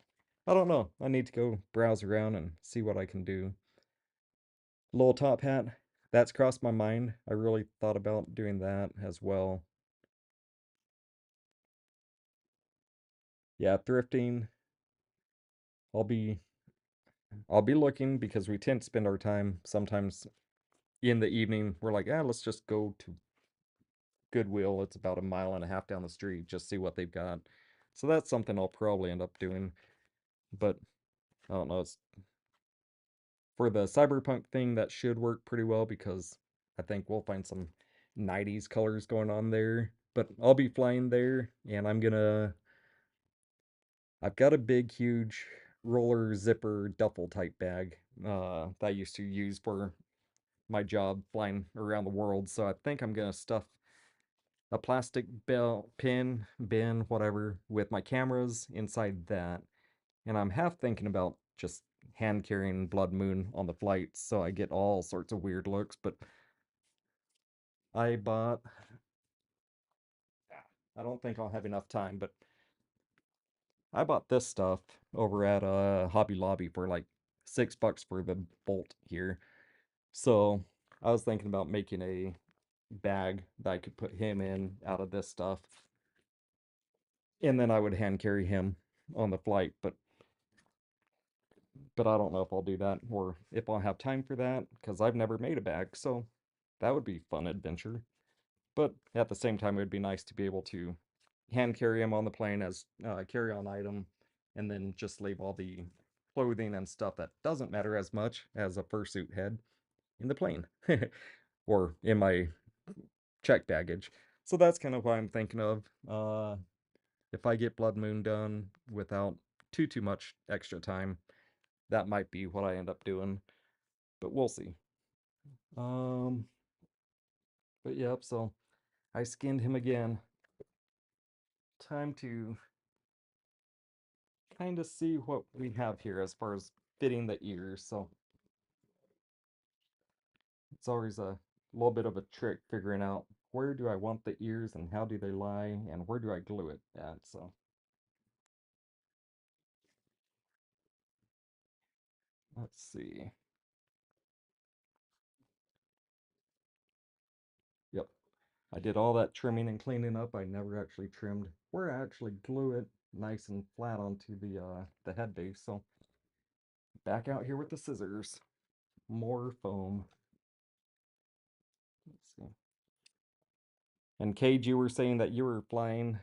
I don't know. I need to go browse around and see what I can do. Little top hat, that's crossed my mind. I really thought about doing that as well. Yeah, thrifting. I'll be I'll be looking because we tend to spend our time sometimes in the evening. We're like, let's just go to Goodwill. It's about a mile and a half down the street, just see what they've got. So that's something I'll probably end up doing. But I don't know. It's for the cyberpunk thing that should work pretty well because I think we'll find some 90s colors going on there. But I'll be flying there and I've got a big, huge roller zipper duffel type bag that I used to use for my job flying around the world, so I think I'm gonna stuff a plastic bell pin, bin, whatever, with my cameras inside that. And I'm half thinking about just hand carrying Blood Moon on the flight so I get all sorts of weird looks, but I bought I don't think I'll have enough time, but I bought this stuff over at Hobby Lobby for like $6 for the bolt here. So I was thinking about making a bag that I could put him in out of this stuff, and then I would hand carry him on the flight. But I don't know if I'll do that or if I'll have time for that because I've never made a bag. So that would be fun adventure. But at the same time, it would be nice to be able to hand carry him on the plane as a carry-on item, and then just leave all the clothing and stuff that doesn't matter as much as a fursuit head in the plane or in my check baggage. So that's kind of what I'm thinking of. If I get Blood Moon done without too much extra time, that might be what I end up doing, but we'll see. Um, but yep, so I skinned him again. Time to kind of see what we have here as far as fitting the ears. So it's always a little bit of a trick figuring out where do I want the ears and how do they lie and where do I glue it at. So let's see. Yep, I did all that trimming and cleaning up. I never actually trimmed where I actually glue it nice and flat onto the head base. So back out here with the scissors. More foam. Let's see. And Cage, you were saying that you were flying,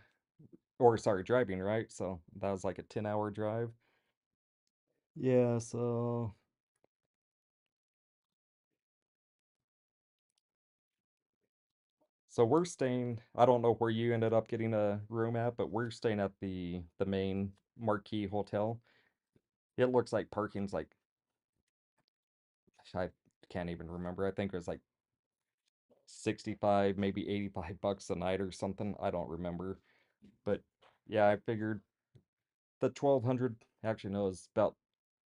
or sorry, driving, right? So that was like a 10-hour drive. Yeah, so we're staying, I don't know where you ended up getting a room at, but we're staying at the main Marquee Hotel. It looks like parking's like I can't even remember. I think it was like 65, maybe $85 a night or something. I don't remember. But yeah, I figured the 1200, actually no, it's about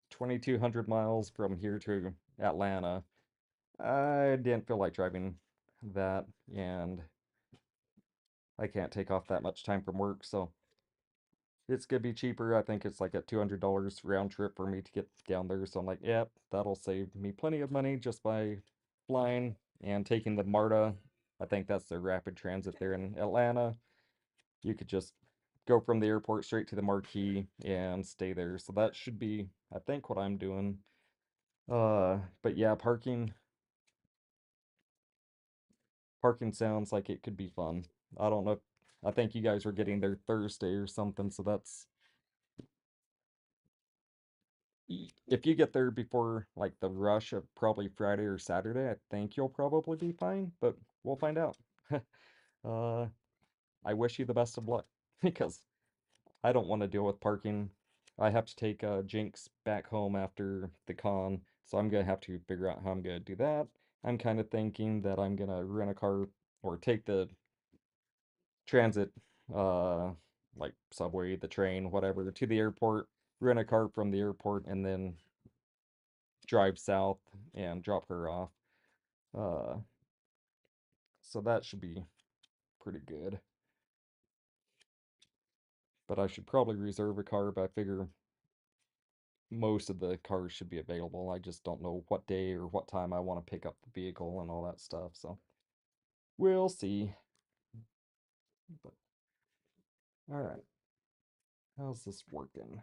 2200 miles from here to Atlanta. I didn't feel like driving that, and I can't take off that much time from work, so it's gonna be cheaper. I think it's like a $200 round trip for me to get down there. So I'm like, yep, that'll save me plenty of money just by flying and taking the MARTA. I think that's the rapid transit there in Atlanta. You could just go from the airport straight to the Marquee and stay there. So that should be, I think, what I'm doing. But yeah, parking sounds like it could be fun. I don't know. I think you guys were getting there Thursday or something, so that's if you get there before like the rush of probably Friday or Saturday, I think you'll probably be fine, but we'll find out. uh, I wish you the best of luck because I don't want to deal with parking. I have to take Jinx back home after the con, so I'm gonna have to figure out how I'm gonna do that. I'm kind of thinking that I'm gonna rent a car or take the transit, uh, like subway, the train, whatever, to the airport, rent a car from the airport, and then drive south and drop her off. Uh, so that should be pretty good. But I should probably reserve a car, but I figure most of the cars should be available. I just don't know what day or what time I want to pick up the vehicle and all that stuff. So we'll see. But all right, how's this working?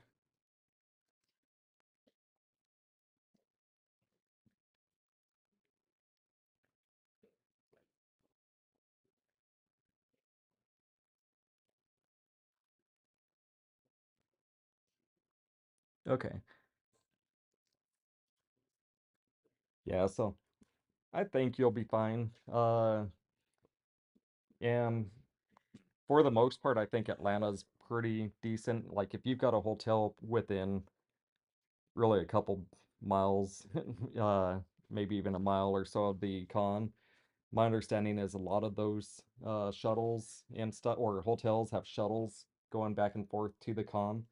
Okay. Yeah, so I think you'll be fine. And for the most part, I think Atlanta's pretty decent. Like if you've got a hotel within really a couple miles, uh, maybe even a mile or so of the con. My understanding is a lot of those shuttles and stuff, or hotels have shuttles going back and forth to the con.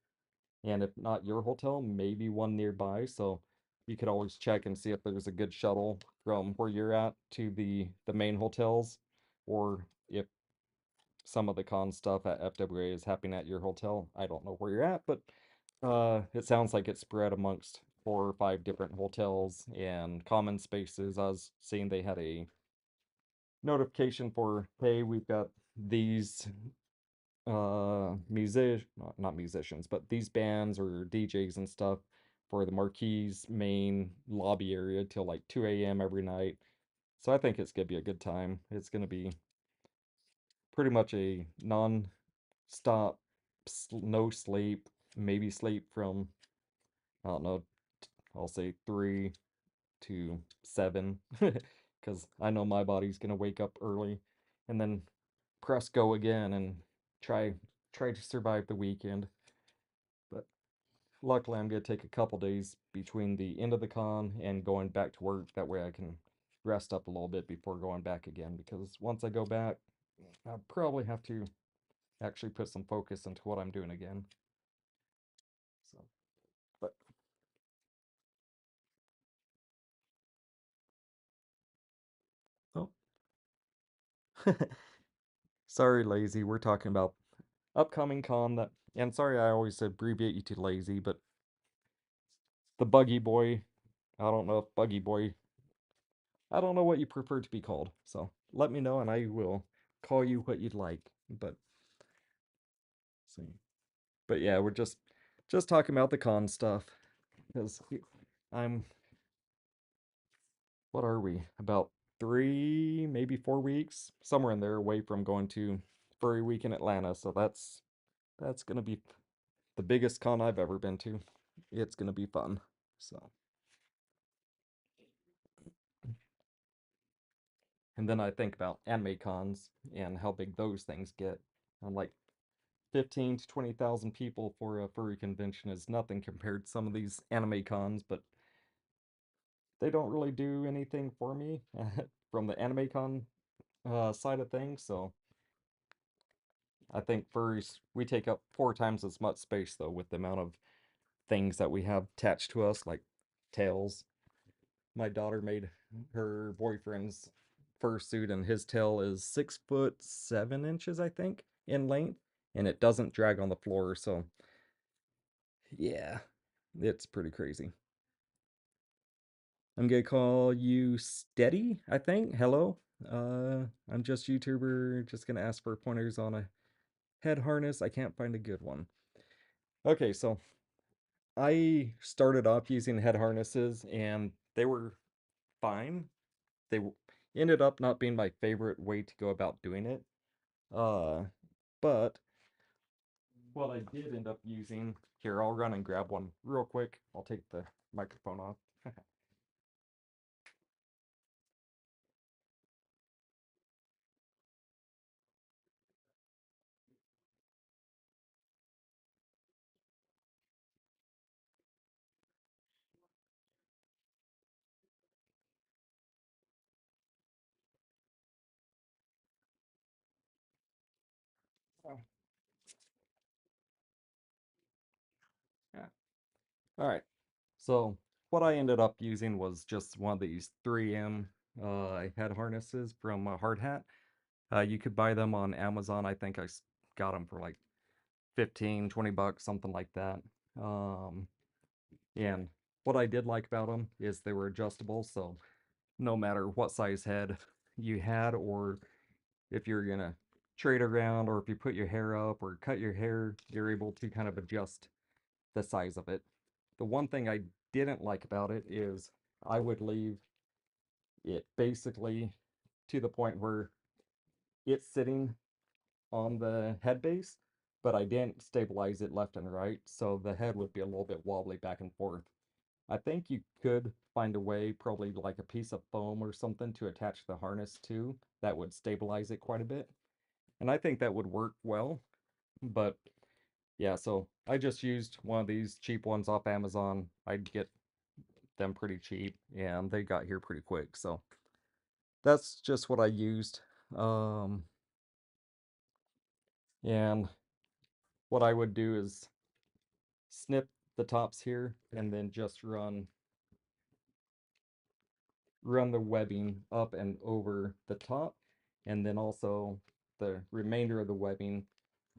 And if not your hotel, maybe one nearby. So you could always check and see if there's a good shuttle from where you're at to the main hotels, or if some of the con stuff at FWA is happening at your hotel. I don't know where you're at, but it sounds like it's spread amongst 4 or 5 different hotels and common spaces. I was seeing they had a notification for, hey, we've got these not musicians, but these bands or DJs and stuff for the Marquis main lobby area till like 2 a.m. every night. So I think it's gonna be a good time. It's gonna be pretty much a non-stop, no sleep, maybe sleep from, I don't know, I'll say 3 to 7, because I know my body's gonna wake up early, and then press go again and try try to survive the weekend. But luckily, I'm gonna take a couple days between the end of the con and going back to work. That way, I can rest up a little bit before going back again. Because once I go back, I'll probably have to actually put some focus into what I'm doing again. So, but oh, sorry, lazy. We're talking about upcoming con that, and sorry, I always abbreviate you to lazy, but the Buggy Boy. I don't know if Buggy Boy. I don't know what you prefer to be called. So let me know, and I will call you what you'd like. But see. But yeah, we're just talking about the con stuff because I'm, what are we, about 3 maybe 4 weeks somewhere in there away from going to Furry Week in Atlanta. So that's gonna be the biggest con I've ever been to. It's gonna be fun. So, and then I think about anime cons and how big those things get. I'm like, 15 to 20,000 people for a furry convention is nothing compared to some of these anime cons, but they don't really do anything for me from the anime con side of things. So I think furries, we take up 4 times as much space though with the amount of things that we have attached to us, like tails. My daughter made her boyfriend's fursuit, and his tail is 6 foot 7 inches, I think, in length, and it doesn't drag on the floor. So yeah, it's pretty crazy. I'm gonna call you Steady, I think. Hello. I'm just YouTuber, just gonna ask for pointers on a head harness. I can't find a good one. Okay, so I started off using head harnesses and they were fine. Ended up not being my favorite way to go about doing it. Uh, but what I did end up using, here, I'll run and grab one real quick. I'll take the microphone off. Oh, yeah. All right. So what I ended up using was just one of these 3M head harnesses from Hard Hat. You could buy them on Amazon. I think got them for like 15, 20 bucks, something like that. Um, and what I did like about them is they were adjustable, so no matter what size head you had, or if you're gonna trade around, or if you put your hair up or cut your hair, you're able to kind of adjust the size of it. The one thing I didn't like about it is I would leave it basically to the point where it's sitting on the head base, but I didn't stabilize it left and right, so the head would be a little bit wobbly back and forth. I think you could find a way, probably like a piece of foam or something to attach the harness to that would stabilize it quite a bit. And I think that would work well, but yeah, so I just used one of these cheap ones off Amazon. I'd get them pretty cheap, and they got here pretty quick. So that's just what I used. Um, and what I would do is snip the tops here and then just run the webbing up and over the top, and then also the remainder of the webbing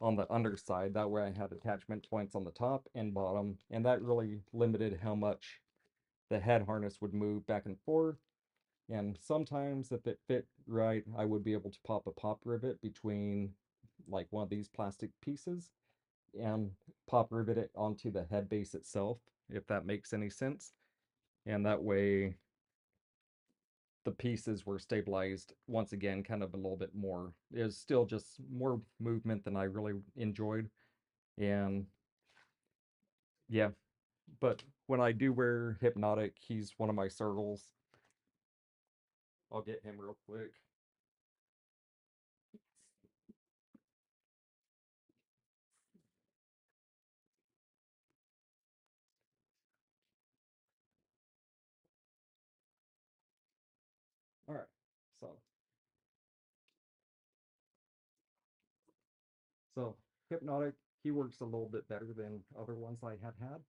on the underside. That way I had attachment points on the top and bottom, and that really limited how much the head harness would move back and forth. And sometimes if it fit right, I would be able to pop a pop rivet between like one of these plastic pieces and pop rivet it onto the head base itself, if that makes any sense. And that way the pieces were stabilized once again, kind of a little bit more. It was still just more movement than I really enjoyed. And yeah, but when I do wear Hypnotic, he's one of my circles. I'll get him real quick. All right, so so Hypnotic, he works a little bit better than other ones I had.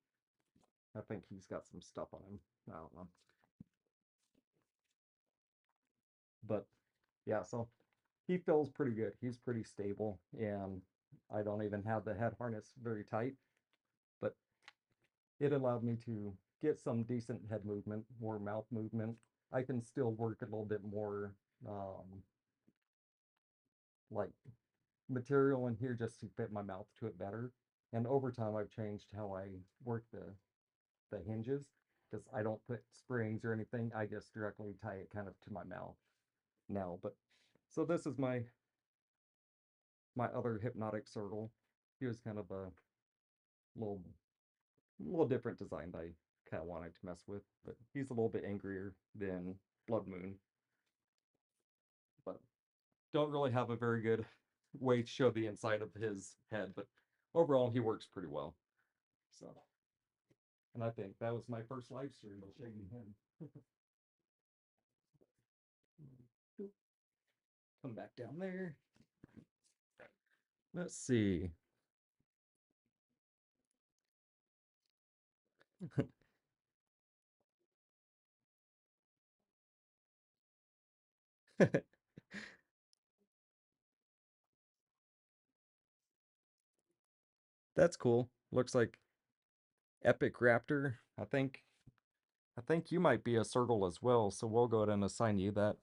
I think he's got some stuff on him. I don't know, but yeah, so he feels pretty good. He's pretty stable, and I don't even have the head harness very tight, but it allowed me to get some decent head movement, more mouth movement. I can still work a little bit more like material in here just to fit my mouth to it better. And over time, I've changed how I work the hinges because I don't put springs or anything. I just directly tie it kind of to my mouth now. But so this is my other Hypnotic Circle. He was kind of a little little different design that I kind of wanted to mess with, but he's a little bit angrier than Blood Moon. But don't really have a very good way to show the inside of his head, but overall he works pretty well. So, and I think that was my first live stream of Shaggy him. Come back down there. Let's see. That's cool. Looks like Epic Raptor. I think you might be a Circle as well, so we'll go ahead and assign you that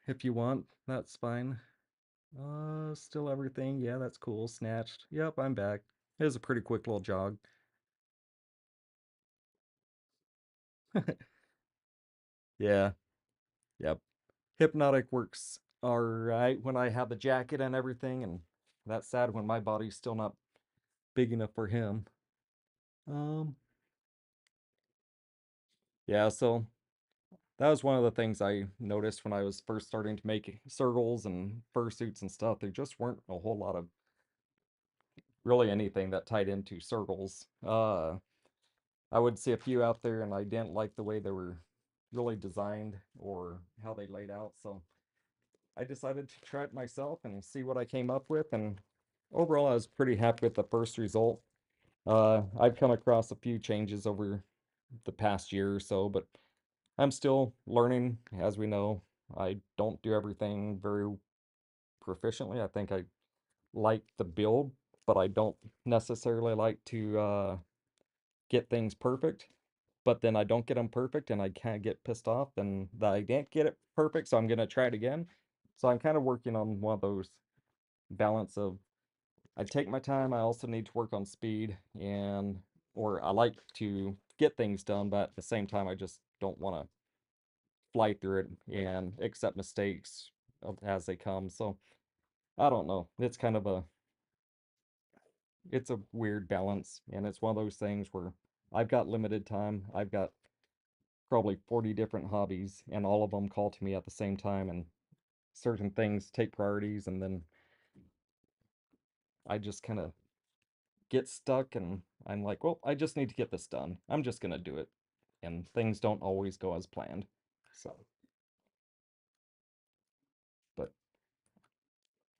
if you want. That's fine. Still everything. Yeah, that's cool. Snatched. Yep, I'm back. It was a pretty quick little jog. Yeah, yep. Hypnotic works alright when I have the jacket and everything, and that's sad when my body's still not big enough for him. Um, yeah, so that was one of the things I noticed when I was first starting to make circles and fursuits and stuff. There just weren't a whole lot of really anything that tied into circles. I would see a few out there and I didn't like the way they were really designed or how they laid out. So I decided to try it myself and see what I came up with. And overall, I was pretty happy with the first result. I've come across a few changes over the past year or so, but I'm still learning. As we know, I don't do everything very proficiently. I think I like the build, but I don't necessarily like to get things perfect. But then I don't get them perfect and I kind of get pissed off and that I didn't get it perfect, so I'm gonna try it again. So I'm kind of working on one of those balance of I take my time, I also need to work on speed and or I like to get things done, but at the same time I just don't want to fly through it and accept mistakes as they come. So I don't know. It's a weird balance and it's one of those things where I've got limited time. I've got probably 40 different hobbies and all of them call to me at the same time and certain things take priorities and then I just kind of get stuck and I'm like, well, I just need to get this done. I'm just going to do it. and things don't always go as planned. So, but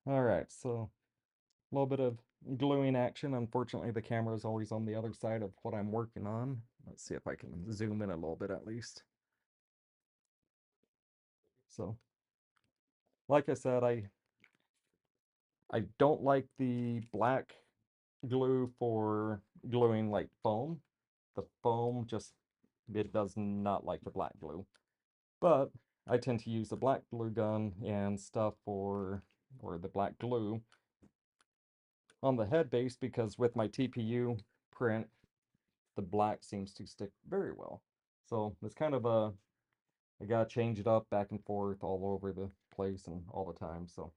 all right, so a little bit of gluing action. Unfortunately, the camera is always on the other side of what I'm working on. Let's see if I can zoom in a little bit at least. So, like I said, I don't like the black glue for gluing like foam. The foam just it does not like the black glue. But I tend to use the black glue gun and stuff for or the black glue on the head base because with my TPU print, the black seems to stick very well. So it's kind of a I gotta change it up back and forth all over the place and all the time. So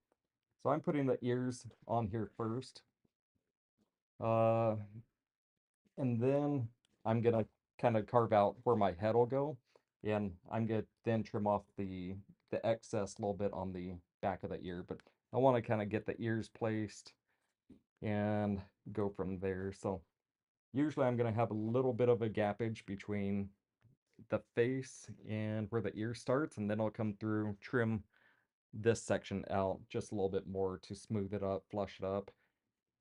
I'm putting the ears on here first. Uh, and then I'm gonna kind of carve out where my head will go, and I'm gonna then trim off the excess a little bit on the back of the ear. But I want to kind of get the ears placed and go from there. So usually I'm gonna have a little bit of a gappage between the face and where the ear starts, and then I'll come through, trim this section out just a little bit more to smooth it up, flush it up.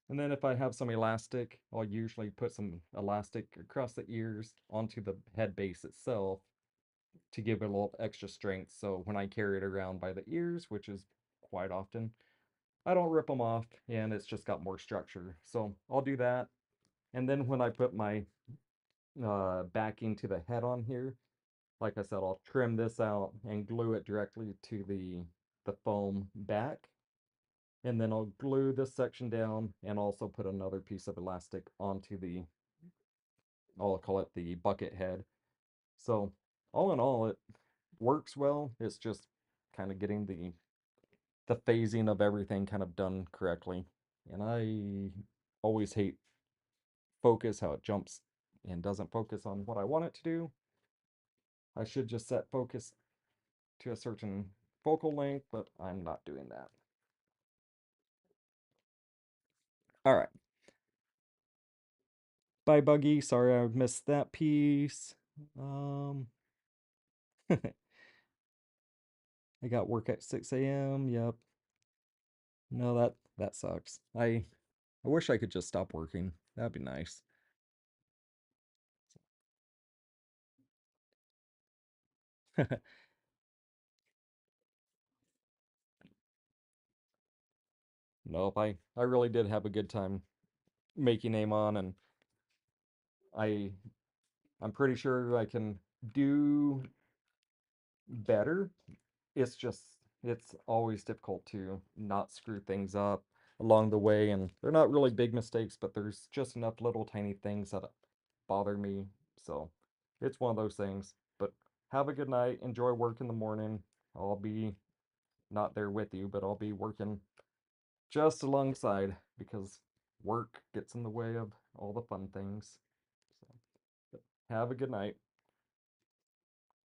And then if I have some elastic, I'll usually put some elastic across the ears onto the head base itself to give it a little extra strength. So when I carry it around by the ears, which is quite often, I don't rip them off and it's just got more structure. So I'll do that. And then when I put my backing to the head on here, like I said, I'll trim this out and glue it directly to the foam back. And then I'll glue this section down and also put another piece of elastic onto the, I'll call it the bucket head. So all in all, it works well. It's just kind of getting the phasing of everything kind of done correctly. And I always hate focus, how it jumps and doesn't focus on what I want it to do. I should just set focus to a certain focal length, but I'm not doing that. All right. Bye, Buggy. Sorry I missed that piece. Um, I got work at 6 a.m. Yep. No, that sucks. I wish I could just stop working. That'd be nice. Nope, I really did have a good time making Amon, and I I'm pretty sure I can do better. It's just it's always difficult to not screw things up along the way, and they're not really big mistakes, but there's just enough little tiny things that bother me. So it's one of those things. But have a good night. Enjoy work in the morning. I'll be not there with you, but I'll be working just alongside because work gets in the way of all the fun things. So, but have a good night.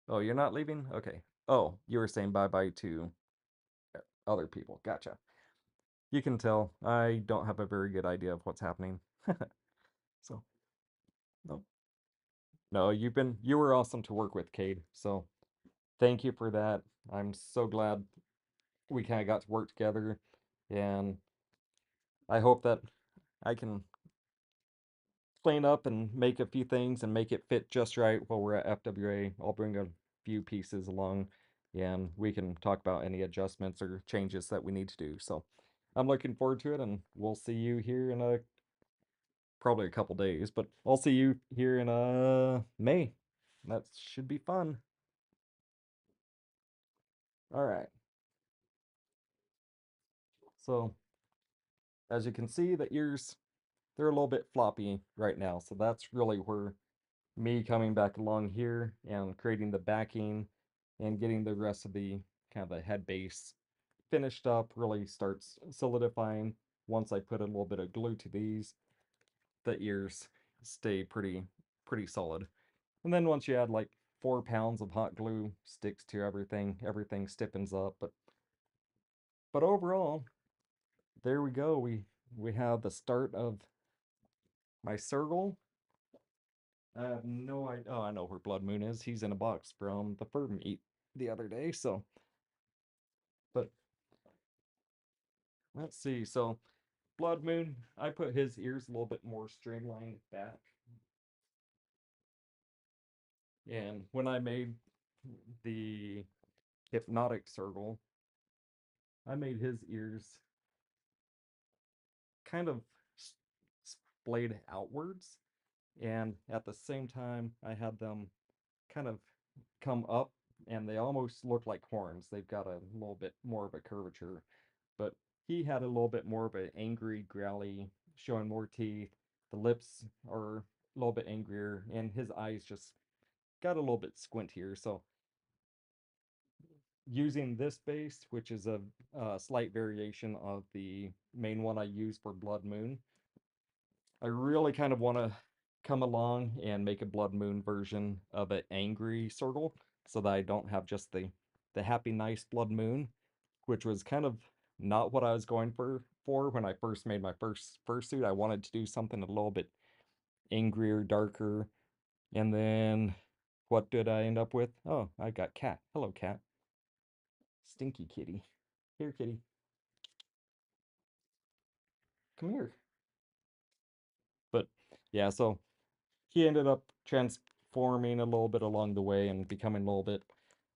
Oh, you're not leaving? Okay. Oh, you were saying bye bye to other people. Gotcha. You can tell I don't have a very good idea of what's happening. So, no. No, you were awesome to work with, Cade. So, thank you for that. I'm so glad we kind of got to work together, and I hope that I can clean up and make a few things and make it fit just right while we're at FWA. I'll bring a few pieces along and we can talk about any adjustments or changes that we need to do. So I'm looking forward to it, and we'll see you here in a probably a couple days, but I'll see you here in May. That should be fun. All right. So as you can see, the ears they're a little bit floppy right now. So that's really where me coming back along here and creating the backing and getting the rest of the kind of the head base finished up really starts solidifying. Once I put a little bit of glue to these, the ears stay pretty solid. And then once you add like 4 pounds of hot glue sticks to everything, everything stiffens up. But overall, there we go. We have the start of my circle. I have no idea. Oh, I know where Blood Moon is. He's in a box from the fur meet the other day. So, but let's see. So, Blood Moon, I put his ears a little bit more streamlined back. And when I made the hypnotic circle, I made his ears kind of splayed outwards. And at the same time, I had them kind of come up and they almost look like horns. They've got a little bit more of a curvature, but he had a little bit more of an angry, growly, showing more teeth. The lips are a little bit angrier, and his eyes just got a little bit squintier. So using this base, which is a slight variation of the main one I use for Blood Moon, I really kind of want to come along and make a Blood Moon version of an angry Circle so that I don't have just the happy nice Blood Moon, which was kind of not what I was going for when I first made my first fursuit. I wanted to do something a little bit angrier, darker, and then what did I end up with? Oh, I got Cat. Hello, Cat. Stinky kitty. Here, kitty. Come here. But yeah, so he ended up transforming a little bit along the way and becoming a little bit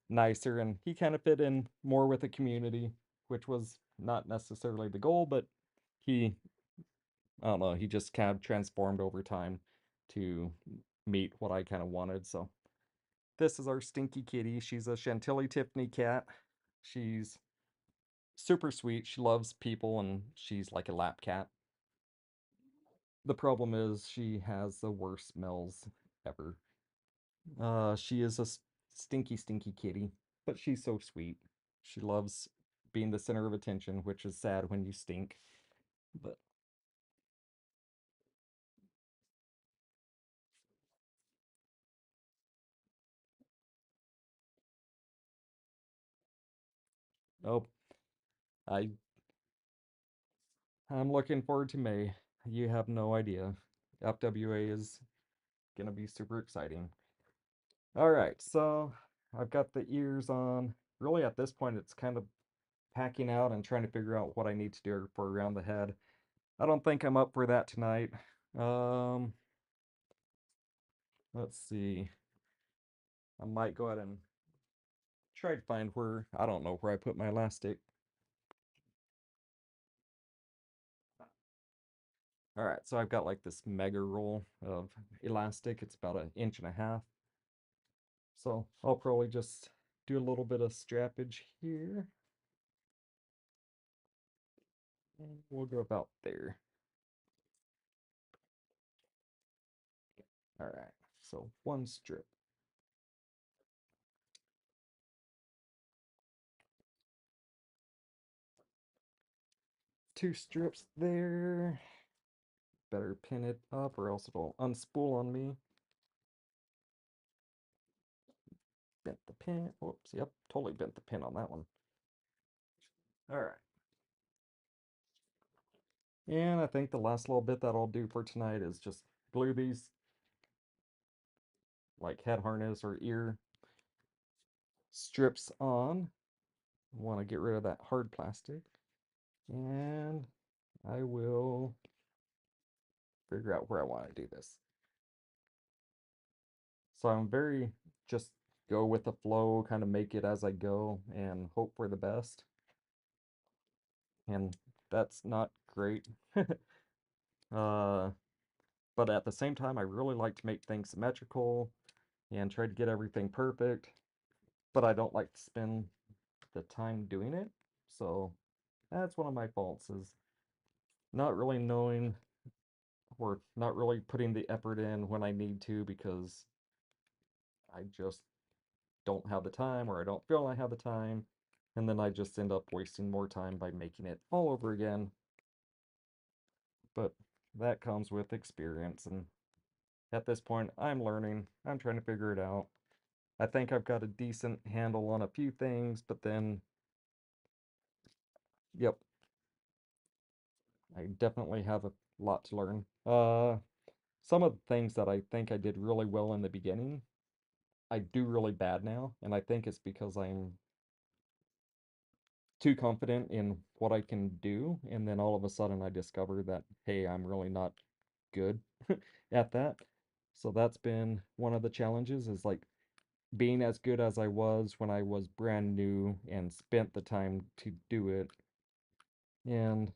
nicer, and he kind of fit in more with the community, which was not necessarily the goal, but he, I don't know, he just kind of transformed over time to meet what I kind of wanted. So this is our Stinky Kitty. She's a Chantilly Tiffany cat. She's super sweet. She loves people and she's like a lap cat. The problem is she has the worst smells ever. She is a stinky, stinky kitty, but she's so sweet. She loves being the center of attention, which is sad when you stink. But oh, I I'm looking forward to May. You have no idea. FWA is gonna be super exciting. All right, so I've got the ears on. Really, at this point, it's kind of packing out and trying to figure out what I need to do for around the head. I don't think I'm up for that tonight. Um, let's see. I might go ahead and try to find where, I don't know where I put my elastic. All right, so I've got like this mega roll of elastic. It's about an inch and a half. So I'll probably just do a little bit of strappage here. And we'll go about there. All right, so one strip. Two strips there. Better pin it up or else it'll unspool on me. Bent the pin. Whoops, yep, totally bent the pin on that one. All right. And I think the last little bit that I'll do for tonight is just glue these like head harness or ear strips on. Want to get rid of that hard plastic. And I will figure out where I want to do this. So I'm very just go with the flow, kind of make it as I go and hope for the best. And that's not great. uh, but at the same time, I really like to make things symmetrical and try to get everything perfect. But I don't like to spend the time doing it. So that's one of my faults is not really knowing or not really putting the effort in when I need to because I just don't have the time or I don't feel I have the time. And then I just end up wasting more time by making it all over again. But that comes with experience. And at this point, I'm learning. I'm trying to figure it out. I think I've got a decent handle on a few things, but then, yep, I definitely have a lot to learn. some of the things that I think I did really well in the beginning, I do really bad now, and I think it's because I'm too confident in what I can do, and then all of a sudden I discover that, hey, I'm really not good at that. So that's been one of the challenges is like being as good as I was when I was brand new and spent the time to do it and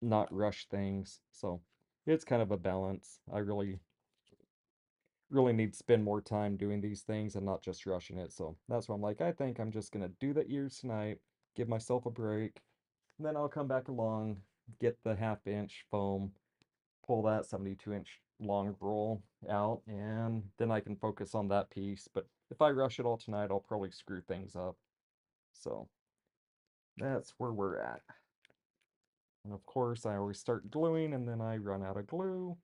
not rush things. So it's kind of a balance. I really need to spend more time doing these things and not just rushing it. So that's why I'm like, I think I'm just gonna do the ears tonight, give myself a break, and then I'll come back along, get the half-inch foam, pull that 72-inch long roll out, and then I can focus on that piece. But if I rush it all tonight, I'll probably screw things up. So that's where we're at. And of course, I always start gluing and then I run out of glue.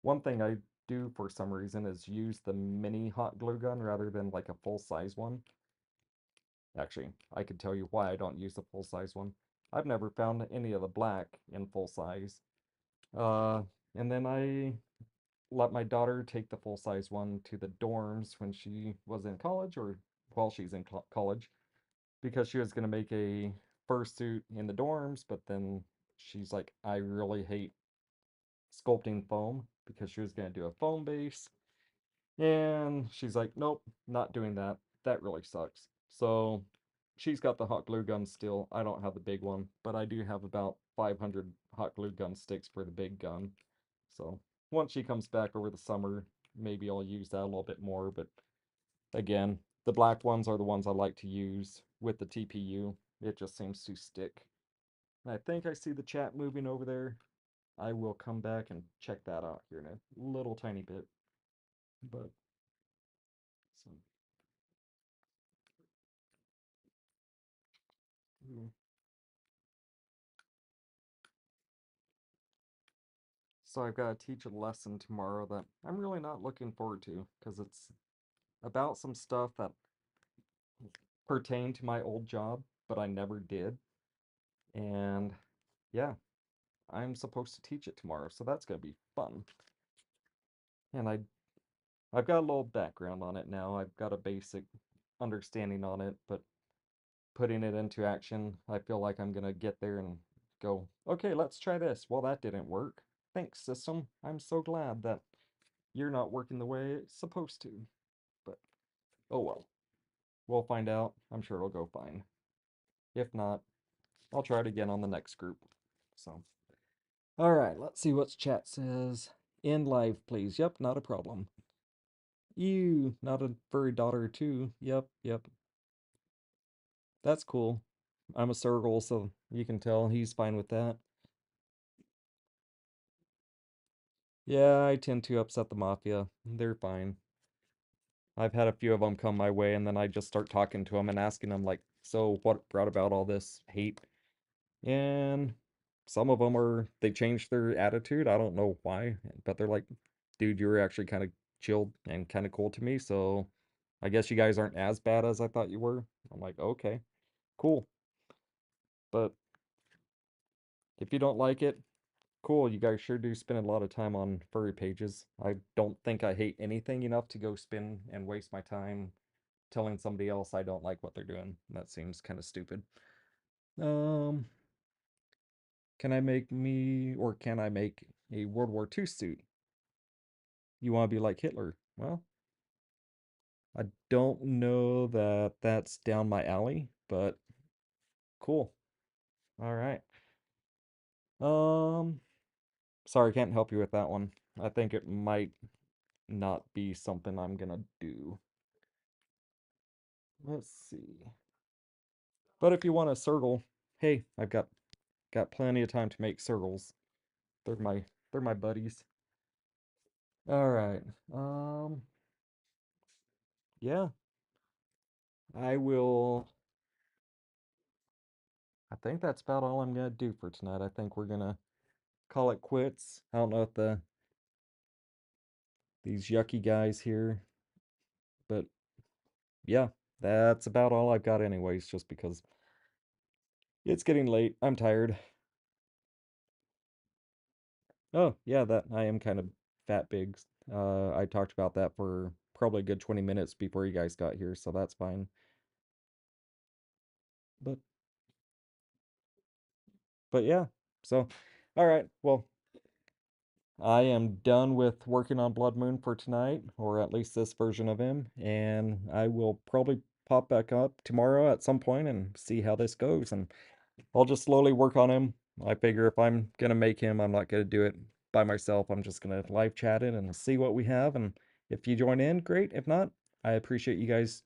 One thing I do for some reason is use the mini hot glue gun rather than like a full size one. Actually, I could tell you why I don't use the full size one. I've never found any of the black in full size. Uh, and then I let my daughter take the full size one to the dorms when she was in college or while she's in college because she was going to make a fursuit in the dorms, but then she's like, I really hate sculpting foam because she was going to do a foam base. And she's like, nope, not doing that. That really sucks. So she's got the hot glue gun still. I don't have the big one, but I do have about 500 hot glue gun sticks for the big gun. So once she comes back over the summer, maybe I'll use that a little bit more. But again, the black ones are the ones I like to use with the TPU. It just seems to stick. And I think I see the chat moving over there. I will come back and check that out here in a little tiny bit. But so, mm. So I've got to teach a lesson tomorrow that I'm really not looking forward to because it's about some stuff that pertain to my old job, but I never did. And yeah, I'm supposed to teach it tomorrow, so that's gonna be fun. And I've got a little background on it now. I've got a basic understanding on it, but putting it into action, I feel like I'm gonna get there and go, okay, let's try this. Well, that didn't work. Thanks, system. I'm so glad that you're not working the way it's supposed to. But oh well. We'll find out. I'm sure it'll go fine. If not, I'll try it again on the next group. So, all right, let's see what chat says. End live, please. Yep, not a problem. You, not a furry daughter too. Yep, yep. That's cool. I'm a Sergal, so you can tell he's fine with that. Yeah, I tend to upset the mafia. They're fine. I've had a few of them come my way, and then I just start talking to them and asking them, like, so what brought about all this hate? And some of them they changed their attitude. I don't know why, but they're like, dude, you were actually kind of chilled and kind of cool to me. So I guess you guys aren't as bad as I thought you were. I'm like, okay, cool. But if you don't like it, cool. You guys sure do spend a lot of time on furry pages. I don't think I hate anything enough to go spend and waste my time telling somebody else I don't like what they're doing. That seems kind of stupid. Um, can I make a World War II suit? You want to be like Hitler? Well, I don't know that that's down my alley, but cool. All right. Um, sorry, can't help you with that one. I think it might not be something I'm gonna do. Let's see. But if you want a circle, hey, I've got plenty of time to make circles. They're my buddies. All right. Um, yeah, I will. I think that's about all I'm gonna do for tonight. I think we're gonna call it quits. I don't know if these yucky guys here, but yeah, that's about all I've got anyways, just because it's getting late. I'm tired. Oh, yeah, that I am kind of fat big. I talked about that for probably a good 20 minutes before you guys got here, so that's fine. But but yeah. So, all right. Well, I am done with working on Blood Moon for tonight, or at least this version of him, and I will probably pop back up tomorrow at some point and see how this goes. And I'll just slowly work on him. I figure if I'm gonna make him, I'm not gonna do it by myself. I'm just gonna live chat it and see what we have. And if you join in, great. If not, I appreciate you guys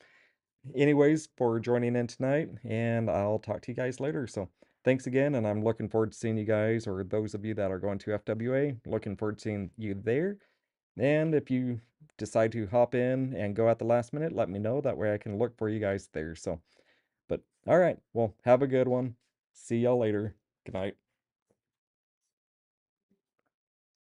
anyways for joining in tonight, and I'll talk to you guys later. So thanks again, and I'm looking forward to seeing you guys, or those of you that are going to FWA, looking forward to seeing you there. And if you decide to hop in and go at the last minute, let me know. That way I can look for you guys there. So, but all right, well, have a good one. See y'all later. Good night.